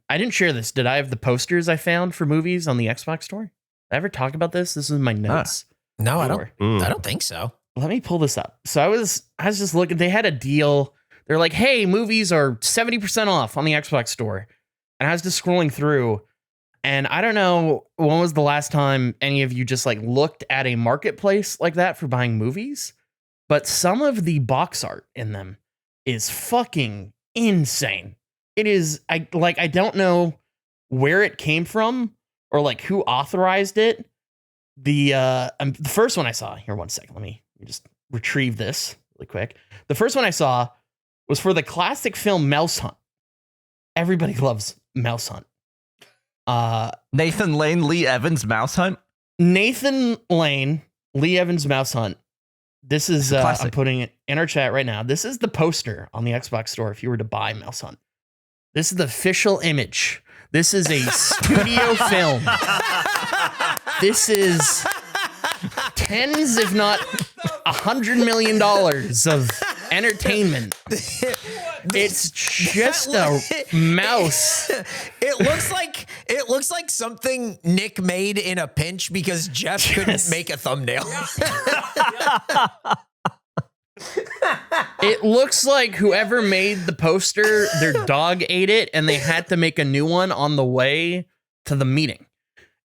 didn't share this. Did I have the posters I found for movies on the Xbox store? Did I ever talk about this? This is my notes. No, I don't think so. Let me pull this up. So I was just looking. They had a deal. They're like, hey, movies are 70% off on the Xbox store. And I was just scrolling through, and I don't know when was the last time any of you just like looked at a marketplace like that for buying movies, but some of the box art in them is fucking insane. It is, I don't know where it came from or like who authorized it. The first one I saw, here, one second, let me just retrieve this really quick. The first one I saw was for the classic film Mouse Hunt. Everybody loves Mouse Hunt. Nathan Lane, Lee Evans, Mouse Hunt. Nathan Lane, Lee Evans, Mouse Hunt. This is, I'm putting it in our chat right now. This is the poster on the Xbox store if you were to buy Mouse Hunt. This is the official image. This is a studio film. This is tens, if not $100 million of entertainment. It's just a mouse. It looks like something Nick made in a pinch because Geoff couldn't make a thumbnail. It looks like whoever made the poster, their dog ate it and they had to make a new one on the way to the meeting.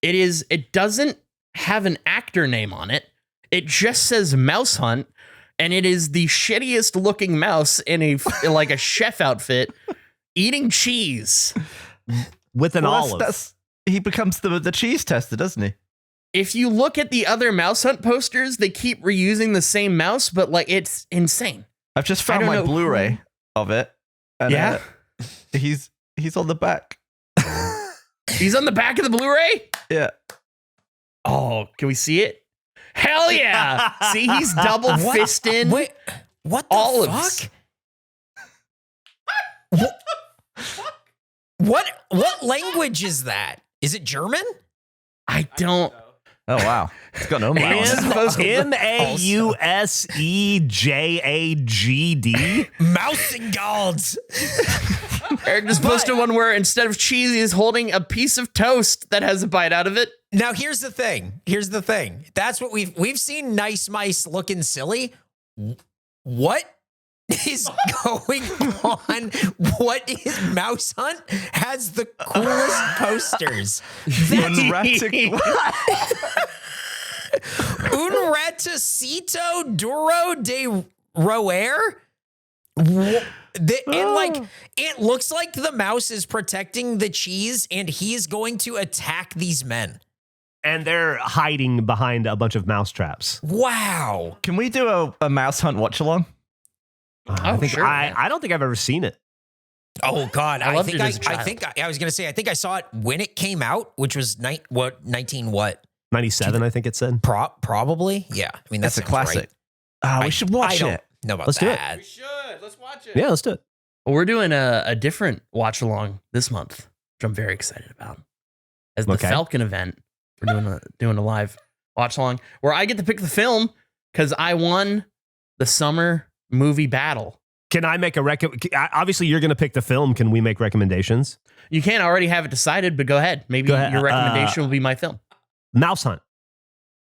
It doesn't have an actor name on it. It just says Mouse Hunt, and it is the shittiest looking mouse in a like a chef outfit eating cheese with an olive. He becomes the cheese tester, doesn't he? If you look at the other Mouse Hunt posters, they keep reusing the same mouse, but like it's insane. I've just found my Blu-ray of it. And, yeah, he's on the back. He's on the back of the Blu-ray? Yeah. Oh, can we see it? Hell yeah! See, he's double fisting. Wait, what the olives. Fuck? What language is that? Is it German? I don't. Oh wow, it's got no Mausegd. Mausengald. Eric just posted one where instead of cheese, he's holding a piece of toast that has a bite out of it. Now here's the thing. That's what we've seen nice mice looking silly. What is going on? What is Mouse Hunt has the coolest posters? Un ratacito duro de roer? And like, it looks like the mouse is protecting the cheese and he's going to attack these men. And they're hiding behind a bunch of mouse traps. Wow. Can we do a mouse hunt watch along? I don't think I've ever seen it. Oh God. I think I was going to say, I think I saw it when it came out, which was 19 what? 97, I think it said. Probably. Yeah. I mean, that's a classic. Right. We should watch it. No, about let's that. do it. We should. Let's watch it. Yeah, let's do it. Well, we're doing a different watch along this month, which I'm very excited about. As the Falcon event, we're doing a live watch along where I get to pick the film because I won the summer movie battle. Can I make obviously, you're going to pick the film. Can we make recommendations? You can't already have it decided, but go ahead. Maybe your recommendation will be my film. Mouse Hunt.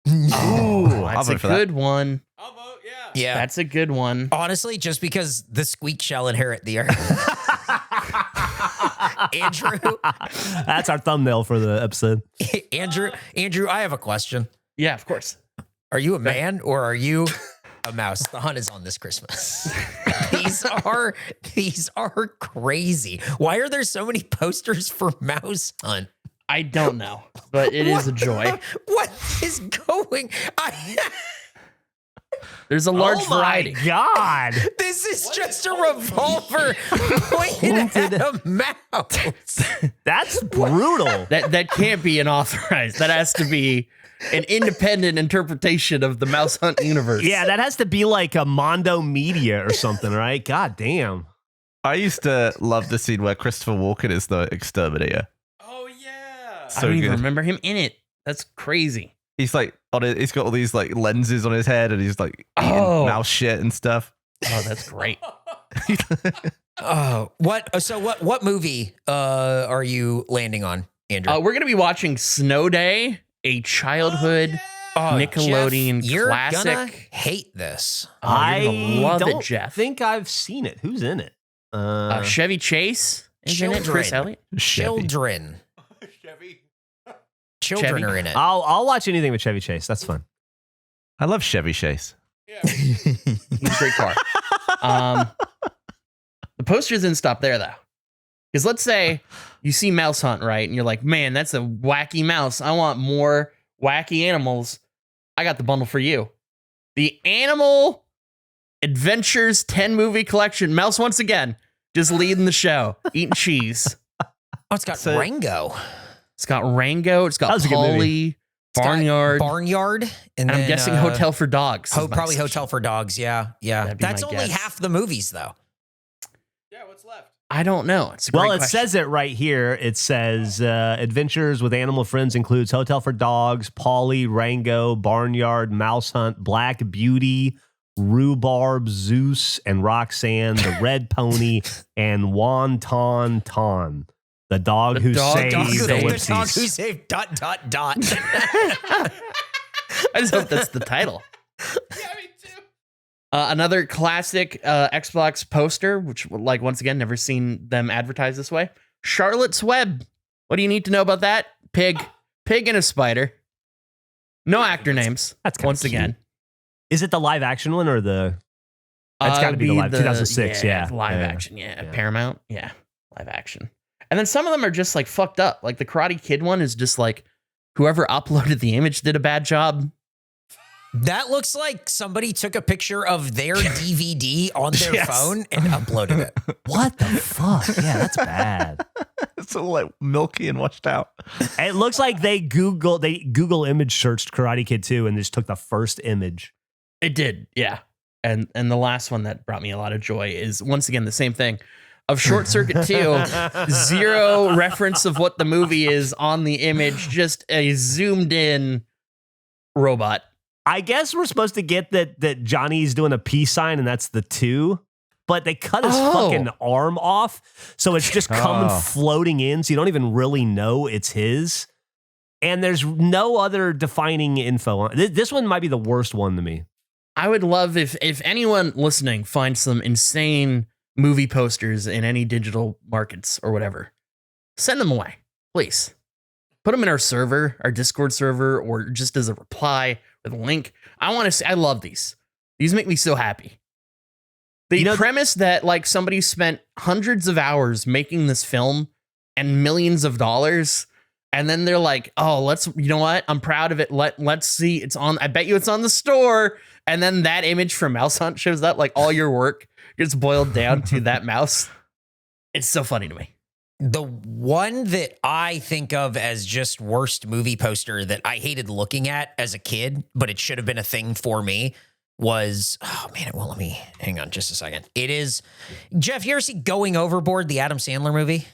Oh, that's a good one. I'll vote, yeah. Yeah. That's a good one. Honestly, just because the squeak shall inherit the earth. Andrew. That's our thumbnail for the episode. Andrew, I have a question. Yeah, of course. Are you a man or are you a mouse? The hunt is on this Christmas. These are crazy. Why are there so many posters for Mouse Hunt? I don't know, but it is a joy. What is going? There's a large variety. God. This is just a revolver pointed at a mouse. That's brutal. That can't be unauthorized. That has to be an independent interpretation of the Mouse Hunt universe. Yeah, that has to be like a Mondo Media or something, right? God damn. I used to love the scene where Christopher Walken is the exterminator. Oh, yeah. I don't even remember him in it. That's crazy. He's like he's got all these like lenses on his head and he's like eating mouse shit and stuff. Oh, that's great. What movie are you landing on, Andrew? We're gonna be watching Snow Day, a childhood Nickelodeon Jeff, classic. You're gonna hate this. I don't Jeff. think I've seen it. Who's in it? Chevy Chase is in it. Chris Elliott. Children. Chevy. Children Chevy? are in it. I'll watch anything with Chevy Chase. That's fun. I love Chevy Chase. Yeah. He's a great car. The posters didn't stop there though, because let's say you see Mouse Hunt, right, and you're like, man, that's a wacky mouse. I want more wacky animals. I got the bundle for you. The Animal Adventures 10 movie collection. Mouse once again just leading the show, eating cheese. Oh, it's got Rango. It's got Rango. It's got Polly. Barnyard. And I'm guessing Hotel for Dogs. Probably Hotel for Dogs. Yeah. That's only half the movies, though. Yeah, what's left? I don't know. It's a great question. Says it right here. It says Adventures with Animal Friends includes Hotel for Dogs, Polly, Rango, Barnyard, Mouse Hunt, Black Beauty, Rhubarb, Zeus, and Roxanne, the Red Pony, and Wonton Ton. The dog who saved ellipses. The dog who saved ... I just hope that's the title. Yeah, me too. Another classic Xbox poster, which, like, once again, never seen them advertised this way. Charlotte's Web. What do you need to know about that? Pig and a spider. No actor names. That's once again. Is it the live action one or the? It's got to be the live 2006. Yeah, live action. Yeah, Paramount. Yeah, live action. And then some of them are just like fucked up. Like the Karate Kid one is just like whoever uploaded the image did a bad job. That looks like somebody took a picture of their DVD on their phone and uploaded it. What the fuck? Yeah, that's bad. It's all like milky and washed out. It looks like they Google image searched Karate Kid 2 and just took the first image. It did, yeah. And the last one that brought me a lot of joy is once again the same thing. Of Short Circuit 2, zero reference of what the movie is on the image, just a zoomed in robot. I guess we're supposed to get that Johnny's doing a peace sign and that's the 2, but they cut his fucking arm off, so it's just coming floating in, so you don't even really know it's his. And there's no other defining info on this one. Might be the worst one to me. I would love if anyone listening finds some insane movie posters in any digital markets or whatever. Send them away, please. Put them in our server, our Discord server, or just as a reply with Link. I want to say I love these. These make me so happy. The premise that like somebody spent hundreds of hours making this film and millions of dollars, and then they're like, "Oh, you know what? I'm proud of it. Let's see. It's on. I bet you it's on the store." And then that image from Mouse Hunt shows up. Like all your work gets boiled down to that mouse. It's so funny to me. The one that I think of as just worst movie poster that I hated looking at as a kid, but it should have been a thing for me, was, oh man, it won't let me. Hang on just a second. It is, Geoff, you ever see Going Overboard, the Adam Sandler movie?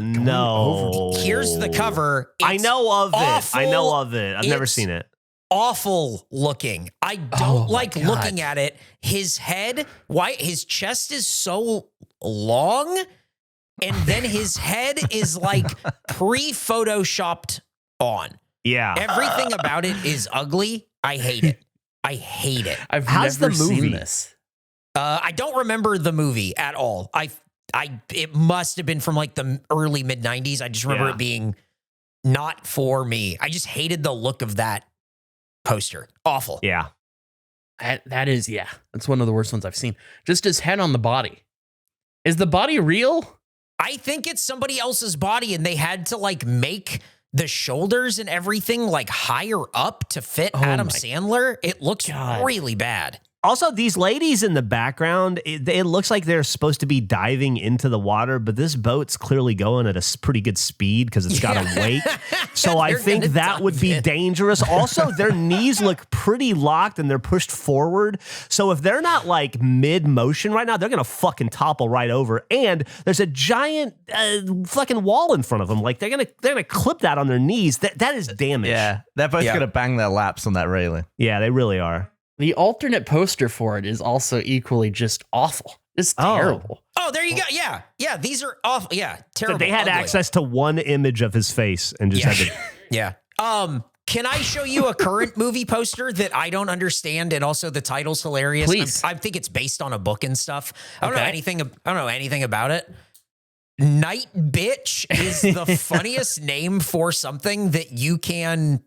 No. Here's the cover. I know of awful. it. I know of it. I've never seen it. Awful looking. I don't like looking at it. His head, his chest is so long, and then his head is like pre-photoshopped on. Yeah. Everything about it is ugly. I hate it. I hate it. How's the never movie? seen this. I don't remember the movie at all. It must have been from like the early mid 90s. I just remember it being not for me. I just hated the look of that poster. Awful. Yeah. That's one of the worst ones I've seen. Just his head on the body. Is the body real? I think it's somebody else's body, and they had to like make the shoulders and everything like higher up to fit Adam Sandler. It looks really bad. Also, these ladies in the background, it looks like they're supposed to be diving into the water, but this boat's clearly going at a pretty good speed because it's got a wake. So I think that would be dangerous. Also, their knees look pretty locked and they're pushed forward. So if they're not like mid-motion right now, they're going to fucking topple right over. And there's a giant fucking wall in front of them. Like they're gonna clip that on their knees. That is damage. Yeah, they're both going to bang their laps on that railing. Yeah, they really are. The alternate poster for it is also equally just awful. It's terrible. Oh, there you go. Yeah. Yeah. These are awful. Yeah. Terrible. So they had access to one image of his face and just had to. Yeah. Can I show you a current movie poster that I don't understand, and also the title's hilarious? Please. I think it's based on a book and stuff. I don't know anything about it. Night Bitch is the funniest name for something that you can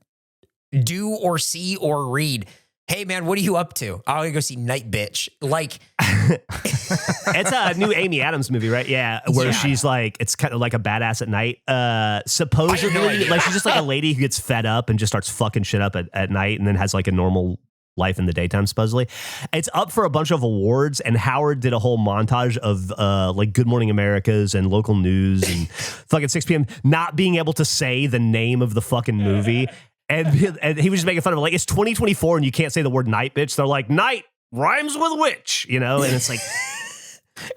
do or see or read. Hey man, what are you up to? I'm gonna go see Night Bitch. Like, it's a new Amy Adams movie, right? Yeah, where she's like, it's kind of like a badass at night. Supposedly, like she's just like a lady who gets fed up and just starts fucking shit up at night, and then has like a normal life in the daytime. Supposedly, it's up for a bunch of awards, and Howard did a whole montage of like Good Morning Americas and local news and fucking 6 p.m. not being able to say the name of the fucking movie. And he was just making fun of it. Like, it's 2024 and you can't say the word night, bitch. They're like, night rhymes with witch, you know? And it's like,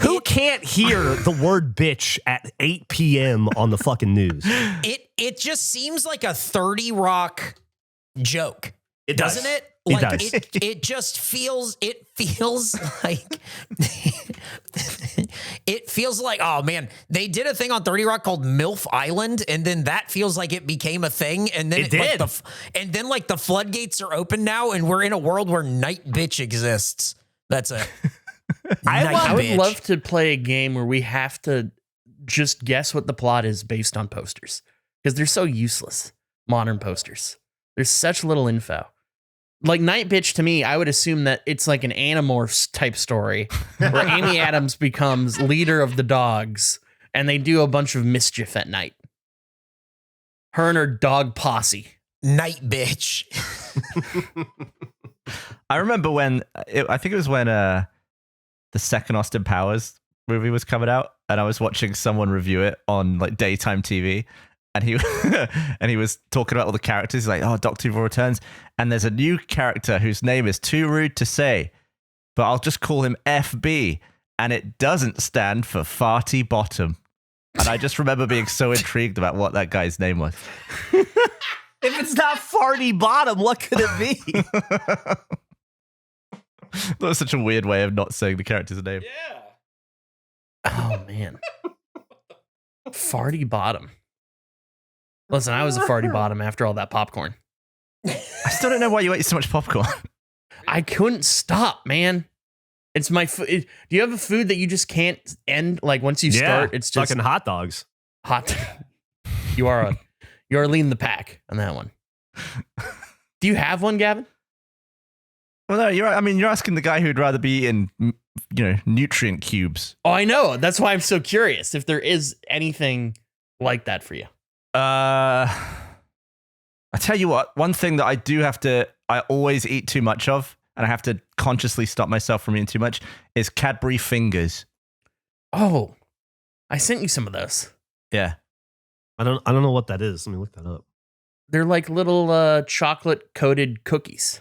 who can't hear the word bitch at 8 p.m. on the fucking news? It just seems like a 30 Rock joke. It doesn't does. it? It Like, does. It just feels like it feels like, oh man, they did a thing on 30 Rock called MILF Island, and then that feels like it became a thing, and then it did. Like the floodgates are open now, and we're in a world where Night Bitch exists. That's it. I would love to play a game where we have to just guess what the plot is based on posters, because they're so useless. Modern posters, there's such little info. Like Night Bitch, to me, I would assume that it's like an Animorphs type story where Amy Adams becomes leader of the dogs and they do a bunch of mischief at night. Her and her dog posse. Night Bitch. I remember I think it was when the second Austin Powers movie was coming out, and I was watching someone review it on like daytime TV. And he was talking about all the characters. He's like, oh, Dr. Evil returns. And there's a new character whose name is too rude to say, but I'll just call him FB. And it doesn't stand for Farty Bottom. And I just remember being so intrigued about what that guy's name was. If it's not Farty Bottom, what could it be? That was such a weird way of not saying the character's name. Yeah. Oh, man. Farty Bottom. Listen, I was a farty bottom after all that popcorn. I still don't know why you ate so much popcorn. I couldn't stop, man. It's my food. Do you have a food that you just can't end? Like once you start, it's just fucking hot dogs. hot. You are You're leading the pack on that one. Do you have one, Gavin? Well, no, you're asking the guy who'd rather be eating, nutrient cubes. Oh, I know. That's why I'm so curious if there is anything like that for you. I tell you what, one thing that I always eat too much of, and I have to consciously stop myself from eating too much, is Cadbury fingers. Oh, I sent you some of those. Yeah. I don't know what that is. Let me look that up. They're like little chocolate coated cookies.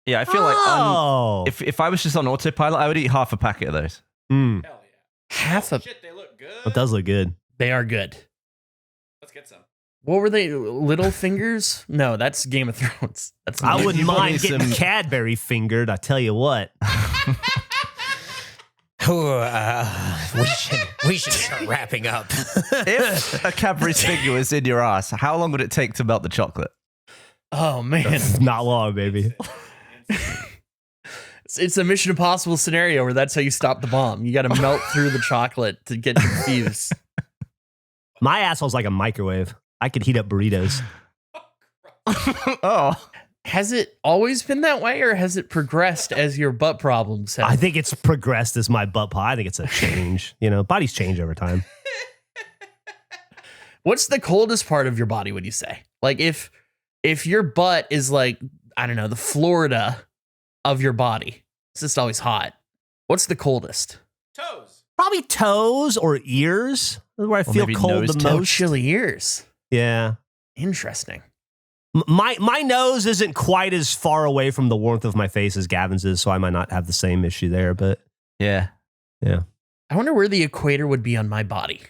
Yeah, I feel like if I was just on autopilot, I would eat half a packet of those. Mm, Hell yeah. Half a. Shit, they look good. it does look good. They are good. Let's get some. What were they? Little fingers? No, that's Game of Thrones. That's I not- wouldn't you bought mind me getting some- Cadbury fingered. I tell you what. We should start wrapping up. If a Cadbury finger was in your ass, how long would it take to melt the chocolate? Oh man, Not long, baby. it's a Mission Impossible scenario where that's how you stop the bomb. You got to melt through the chocolate to get your fuse. My asshole's like a microwave. I could heat up burritos. Oh. Has it always been that way, or has it progressed as your butt problems have? I think it's progressed as my butt pie. I think it's a change. Bodies change over time. What's the coldest part of your body, would you say? Like if your butt is like, I don't know, the Florida of your body, it's just always hot. What's the coldest? Toes. Probably toes or ears, where I feel maybe cold nose the tip. Oh, most. chilly ears. Yeah. Interesting. My nose isn't quite as far away from the warmth of my face as Gavin's is, so I might not have the same issue there, but Yeah. I wonder where the equator would be on my body.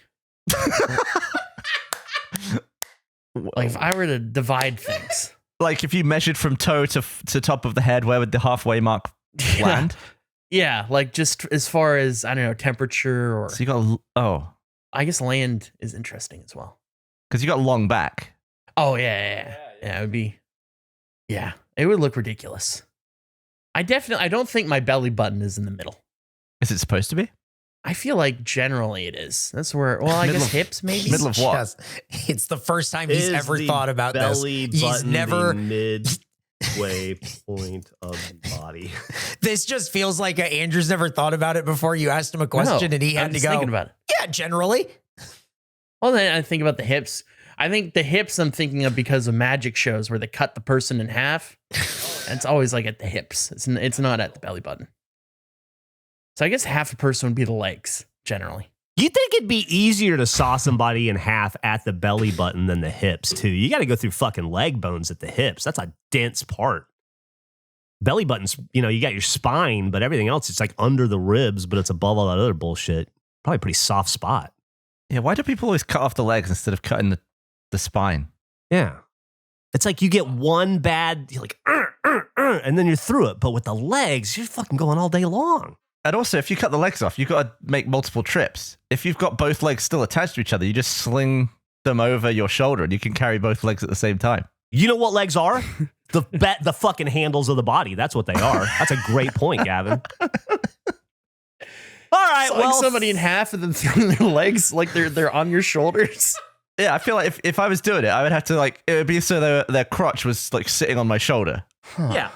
Like if I were to divide things. Like if you measured from toe to top of the head, where would the halfway mark land? Yeah, like just as far as, I don't know, temperature or So you got, I guess land is interesting as well. because you got long back. Oh, yeah, it would be, yeah, it would look ridiculous. I don't think my belly button is in the middle. Is it supposed to be? I feel like generally it is. That's where, well, I Middle guess of- hips maybe. middle of what? Just- it's the first time he's ever thought about this. He's never. midway point of the body. This just feels like Andrew's never thought about it before. You asked him a question and he I'm had to just go. thinking about it. Yeah, generally. Well, then I think about the hips. I think the hips I'm thinking of because of magic shows where they cut the person in half. And it's always like at the hips. It's not at the belly button. So I guess half a person would be the legs, generally. You think it'd be easier to saw somebody in half at the belly button than the hips, too? You got to go through fucking leg bones at the hips. That's a dense part. Belly buttons, you got your spine, but everything else, it's like under the ribs, but it's above all that other bullshit. Probably a pretty soft spot. Yeah, why do people always cut off the legs instead of cutting the spine? Yeah. It's like you get one bad, you're like, and then you're through it. But with the legs, you're fucking going all day long. And also, if you cut the legs off, you've got to make multiple trips. If you've got both legs still attached to each other, you just sling them over your shoulder and you can carry both legs at the same time. You know what legs are? The fucking handles of the body. That's what they are. That's a great point, Gavin. All right, Sawing somebody in half and then throwing their legs like they're on your shoulders. Yeah, I feel like if I was doing it, I would have to it would be so their crotch was like sitting on my shoulder. Yeah.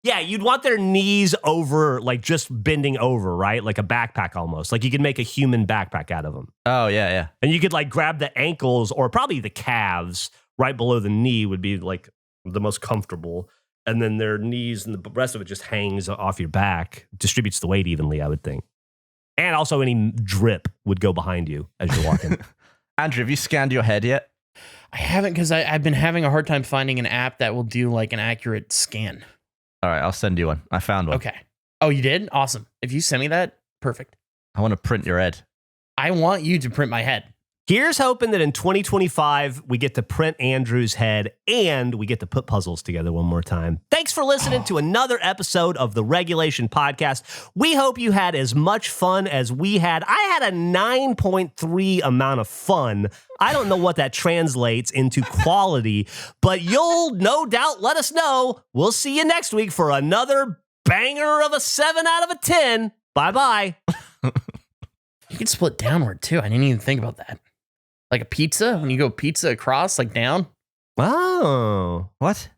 Yeah, you'd want their knees over, like just bending over, right? Like a backpack almost. Like you could make a human backpack out of them. Oh, yeah. And you could like grab the ankles or probably the calves right below the knee would be like the most comfortable. And then their knees and the rest of it just hangs off your back, distributes the weight evenly, I would think. And also any drip would go behind you as you're walking. Andrew, have you scanned your head yet? I haven't because I've been having a hard time finding an app that will do like an accurate scan. All right, I'll send you one. I found one. Okay. Oh, you did? Awesome. If you send me that, perfect. I want to print your head. I want you to print my head. Here's hoping that in 2025, we get to print Andrew's head and we get to put puzzles together one more time. Thanks for listening to another episode of the Regulation Podcast. We hope you had as much fun as we had. I had a 9.3 amount of fun. I don't know what that translates into quality, but you'll no doubt let us know. We'll see you next week for another banger of a 7 out of a 10. Bye-bye. You can split downward too. I didn't even think about that. Like a pizza, when you go pizza across, like down. Oh. What?